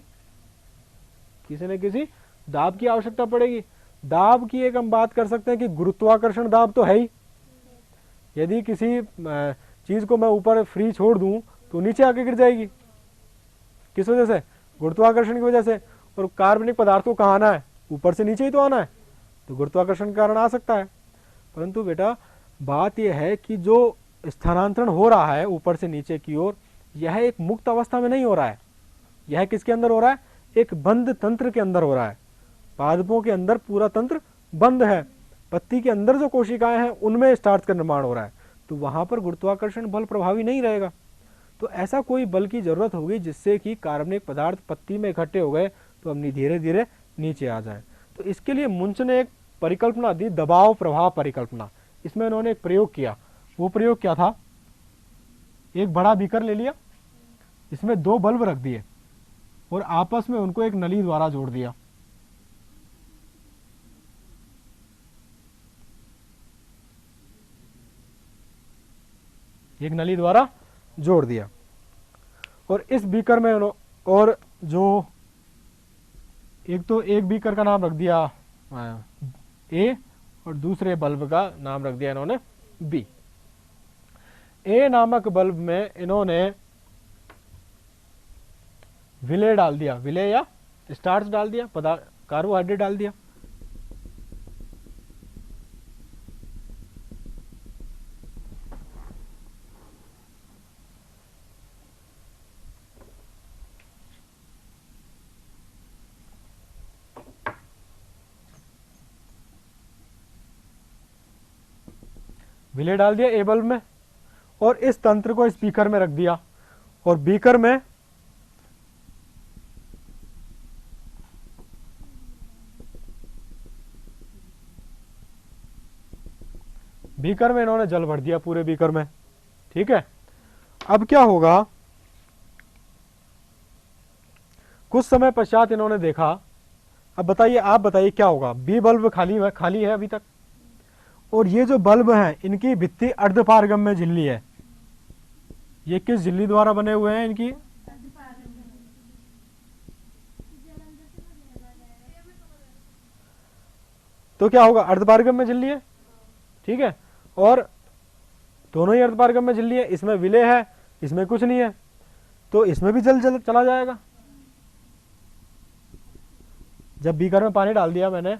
किसी न किसी दाब की आवश्यकता पड़ेगी। दाब की एक हम बात कर सकते हैं कि गुरुत्वाकर्षण दाब तो है ही। यदि किसी चीज को मैं ऊपर फ्री छोड़ दूं तो नीचे आके गिर जाएगी। किस वजह से? गुरुत्वाकर्षण की वजह से। और कार्बनिक पदार्थ को कहाँ आना है? ऊपर से नीचे ही तो आना है, तो गुरुत्वाकर्षण के कारण आ सकता है। परंतु बेटा बात यह है कि जो स्थानांतरण हो रहा है ऊपर से नीचे की ओर, यह एक मुक्त अवस्था में नहीं हो रहा है। यह किसके अंदर हो रहा है? एक बंद तंत्र के अंदर हो रहा है। पादपों के अंदर पूरा तंत्र बंद है, पत्ती के अंदर जो कोशिकाएं हैं उनमें स्टार्च का निर्माण हो रहा है, तो वहां पर गुरुत्वाकर्षण बल प्रभावी नहीं रहेगा। तो ऐसा कोई बल की जरूरत होगी जिससे कि कार्बनिक पदार्थ पत्ती में इकट्ठे हो गए तो अपनी धीरे धीरे नीचे आ जाए। तो इसके लिए मुंच ने एक परिकल्पना दी, दबाव प्रभाव परिकल्पना। इसमें उन्होंने एक प्रयोग किया। वो प्रयोग क्या था? एक बड़ा बीकर ले लिया, इसमें 2 बल्ब रख दिए और आपस में उनको एक नली द्वारा जोड़ दिया। एक नली द्वारा जोड़ दिया और इस बीकर में और जो एक बीकर का नाम रख दिया ए और दूसरे बल्ब का नाम रख दिया इन्होंने बी। ए नामक बल्ब में इन्होंने विलेय डाल दिया, विलेय या स्टार्च डाल दिया, कार्बोहाइड्रेट डाल दिया। विलेय डाल दिया ए बल्ब में और इस तंत्र को इस बीकर में रख दिया और बीकर में इन्होंने जल भर दिया पूरे बीकर में। ठीक है, अब क्या होगा, कुछ समय पश्चात इन्होंने देखा, अब बताइए, आप बताइए क्या होगा। बी बल्ब खाली है अभी तक और ये जो बल्ब हैं इनकी भित्ति अर्धपारगम्य झिल्ली है। ये किस झिल्ली द्वारा बने हुए हैं इनकी? तो क्या होगा, अर्धपारगम्य झिल्ली है। ठीक है, और दोनों ही अर्धपारगम्य झिल्ली है। इसमें विलेय है, इसमें कुछ नहीं है, तो इसमें भी जल चला जाएगा। जब बीकर में पानी डाल दिया मैंने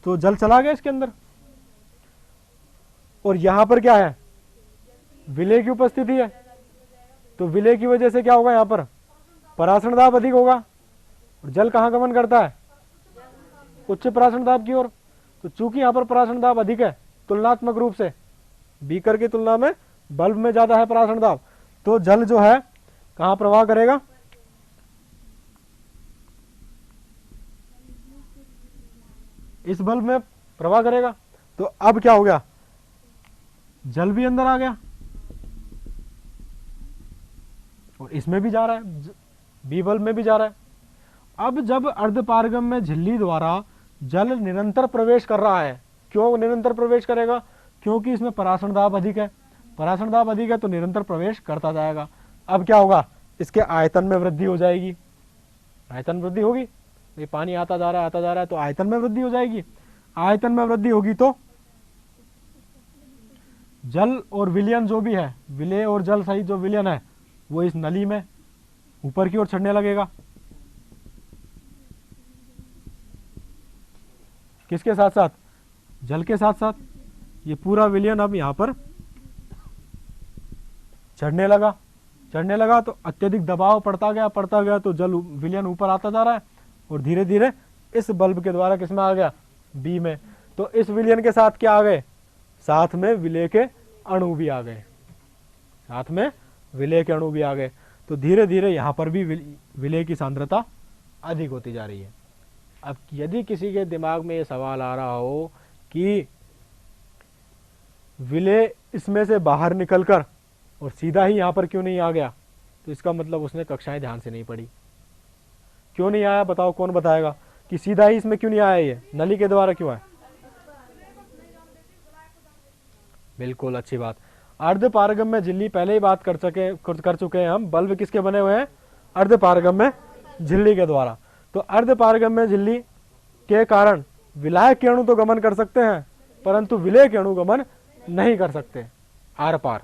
तो जल चला गया इसके अंदर। और यहां पर क्या है, विलेय की उपस्थिति है, तो विलेय की वजह से क्या होगा, यहां पर परासरण दाब अधिक होगा और जल कहां गमन करता है, उच्च परासरण दाब की ओर। तो चूंकि यहां पर परासरण दाब अधिक है तुलनात्मक रूप से, बीकर की तुलना में बल्ब में ज्यादा है परासरण दाब, तो जल जो है कहां प्रवाह करेगा, इस बल्ब में प्रवाह करेगा। तो अब क्या हो गया, जल भी अंदर आ गया और इसमें भी जा रहा है, बी बल्ब में भी जा रहा है। अब जब अर्धपारगम्य झिल्ली द्वारा जल निरंतर प्रवेश कर रहा है, क्यों निरंतर प्रवेश करेगा, क्योंकि इसमें परासरण दाब अधिक है। परासरण दाब अधिक है तो निरंतर प्रवेश करता जाएगा। अब क्या होगा, इसके आयतन में वृद्धि हो जाएगी, आयतन वृद्धि होगी, ये पानी आता जा रहा है तो आयतन में वृद्धि हो जाएगी। आयतन में वृद्धि होगी तो जल और विलयन जो भी है, विलेय और जल सहित जो विलयन है वो इस नली में ऊपर की ओर चढ़ने लगेगा। किसके साथ साथ, जल के साथ साथ। ये पूरा विलयन अब यहां पर चढ़ने लगा तो अत्यधिक दबाव पड़ता गया तो जल विलयन ऊपर आता जा रहा है और धीरे धीरे इस बल्ब के द्वारा किसमें आ गया, बी में। तो इस विलयन के साथ क्या आ गए, साथ में विलेय के अणु भी आ गए, साथ में विलेय के अणु भी आ गए। तो धीरे धीरे यहां पर भी विलेय की सांद्रता अधिक होती जा रही है। अब यदि किसी के दिमाग में ये सवाल आ रहा हो कि विलेय इसमें से बाहर निकलकर और सीधा ही यहां पर क्यों नहीं आ गया, तो इसका मतलब उसने कक्षाएं ध्यान से नहीं पढ़ी। क्यों नहीं आया, बताओ, कौन बताएगा कि सीधा ही इसमें क्यों नहीं आया, ये नली के द्वारा क्यों आया? बिल्कुल अच्छी बात। अर्धपारगम्य झिल्ली पहले ही बात कर चुके हैं हम, बल्ब किसके बने हुए हैं, अर्धपारगम्य झिल्ली के द्वारा। तो अर्धपारगम्य झिल्ली के कारण विलायक के अणु तो गमन कर सकते हैं परंतु विलेय के अणु गमन नहीं कर सकते आर पार।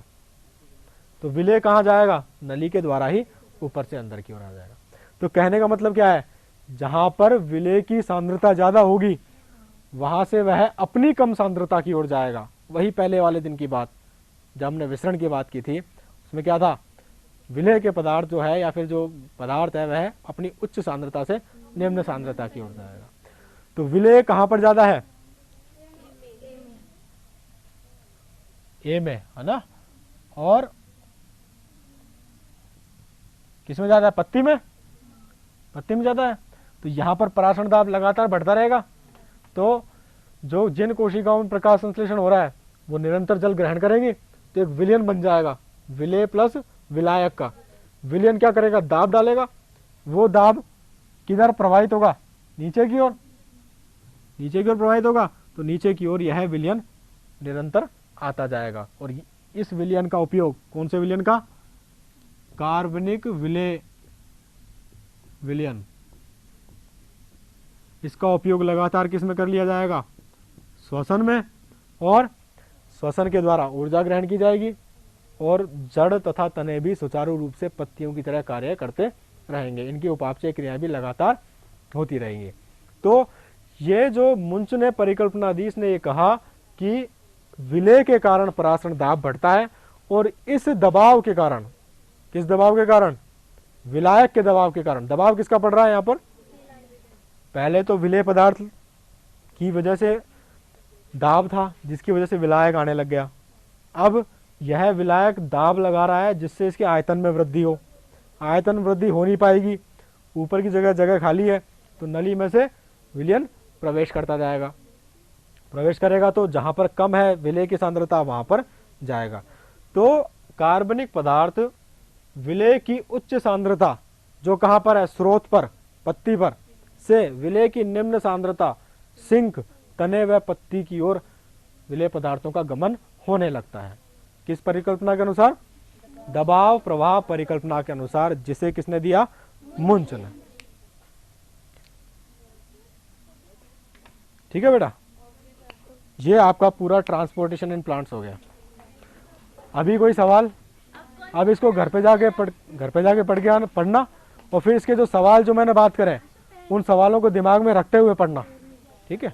तो विलेय कहां जाएगा, नली के द्वारा ही ऊपर से अंदर की ओर आ जाएगा। तो कहने का मतलब क्या है, जहां पर विलेय की सांद्रता ज्यादा होगी वहां से वह अपनी कम सांद्रता की ओर जाएगा। वही पहले वाले दिन की बात, जब हमने विसरण की बात की थी, उसमें क्या था, विलेय के पदार्थ जो है या फिर जो पदार्थ है वह अपनी उच्च सांद्रता से निम्न सांद्रता की ओर जाएगा। तो विलेय कहां पर ज्यादा है, ए में, है ना, और किसमें ज्यादा है, पत्ती में, पत्ती में ज्यादा है। तो यहां पर परासरण दाब लगातार बढ़ता रहेगा तो जो जिन कोशिकाओं में प्रकाश संश्लेषण हो रहा है वो निरंतर जल ग्रहण करेंगे, तो एक विलयन बन जाएगा, विलेय प्लस विलायक का। विलयन क्या करेगा, दाब डालेगा, वो दाब किधर प्रवाहित होगा, नीचे की ओर, नीचे की ओर प्रवाहित होगा। तो नीचे की ओर यह विलयन निरंतर आता जाएगा। और इस विलयन का उपयोग, कौन से विलयन का, कार्बनिक विलयन, इसका उपयोग लगातार किस में कर लिया जाएगा, श्वसन में। और श्वसन के द्वारा ऊर्जा ग्रहण की जाएगी और जड़ तथा तने भी सुचारू रूप से पत्तियों की तरह कार्य करते रहेंगे। इनकी उपापचय क्रियाएं भी लगातार होती रहेंगी। तो ये जो मुंच ने परिकल्पना दी, इसने ये कहा कि विलय के कारण परासरण दाब बढ़ता है और इस दबाव के कारण, किस दबाव के कारण, विलायक के दबाव के कारण। दबाव किसका पड़ रहा है यहाँ पर, पहले तो विलेय पदार्थ की वजह से दाब था जिसकी वजह से विलायक आने लग गया। अब यह विलायक दाब लगा रहा है जिससे इसके आयतन में वृद्धि हो। आयतन वृद्धि हो नहीं पाएगी, ऊपर की जगह जगह खाली है, तो नली में से विलयन प्रवेश करता जाएगा। प्रवेश करेगा तो जहां पर कम है विलेय की सांद्रता वहां पर जाएगा। तो कार्बनिक पदार्थ विलेय की उच्च सांद्रता जो कहां पर है, स्रोत पर, पत्ती पर, से विलेय की निम्न सांद्रता सिंक, तने व पत्ती की ओर विलेय पदार्थों का गमन होने लगता है। किस परिकल्पना के अनुसार, दबाव प्रवाह परिकल्पना के अनुसार, जिसे किसने दिया, मुंच ने। ठीक है बेटा, ये आपका पूरा ट्रांसपोर्टेशन इन प्लांट्स हो गया। अभी कोई सवाल, अब इसको घर पे जाके पढ़ के पढ़ना और फिर इसके जो सवाल जो मैंने बात करे उन सवालों को दिमाग में रखते हुए पढ़ना। ठीक है।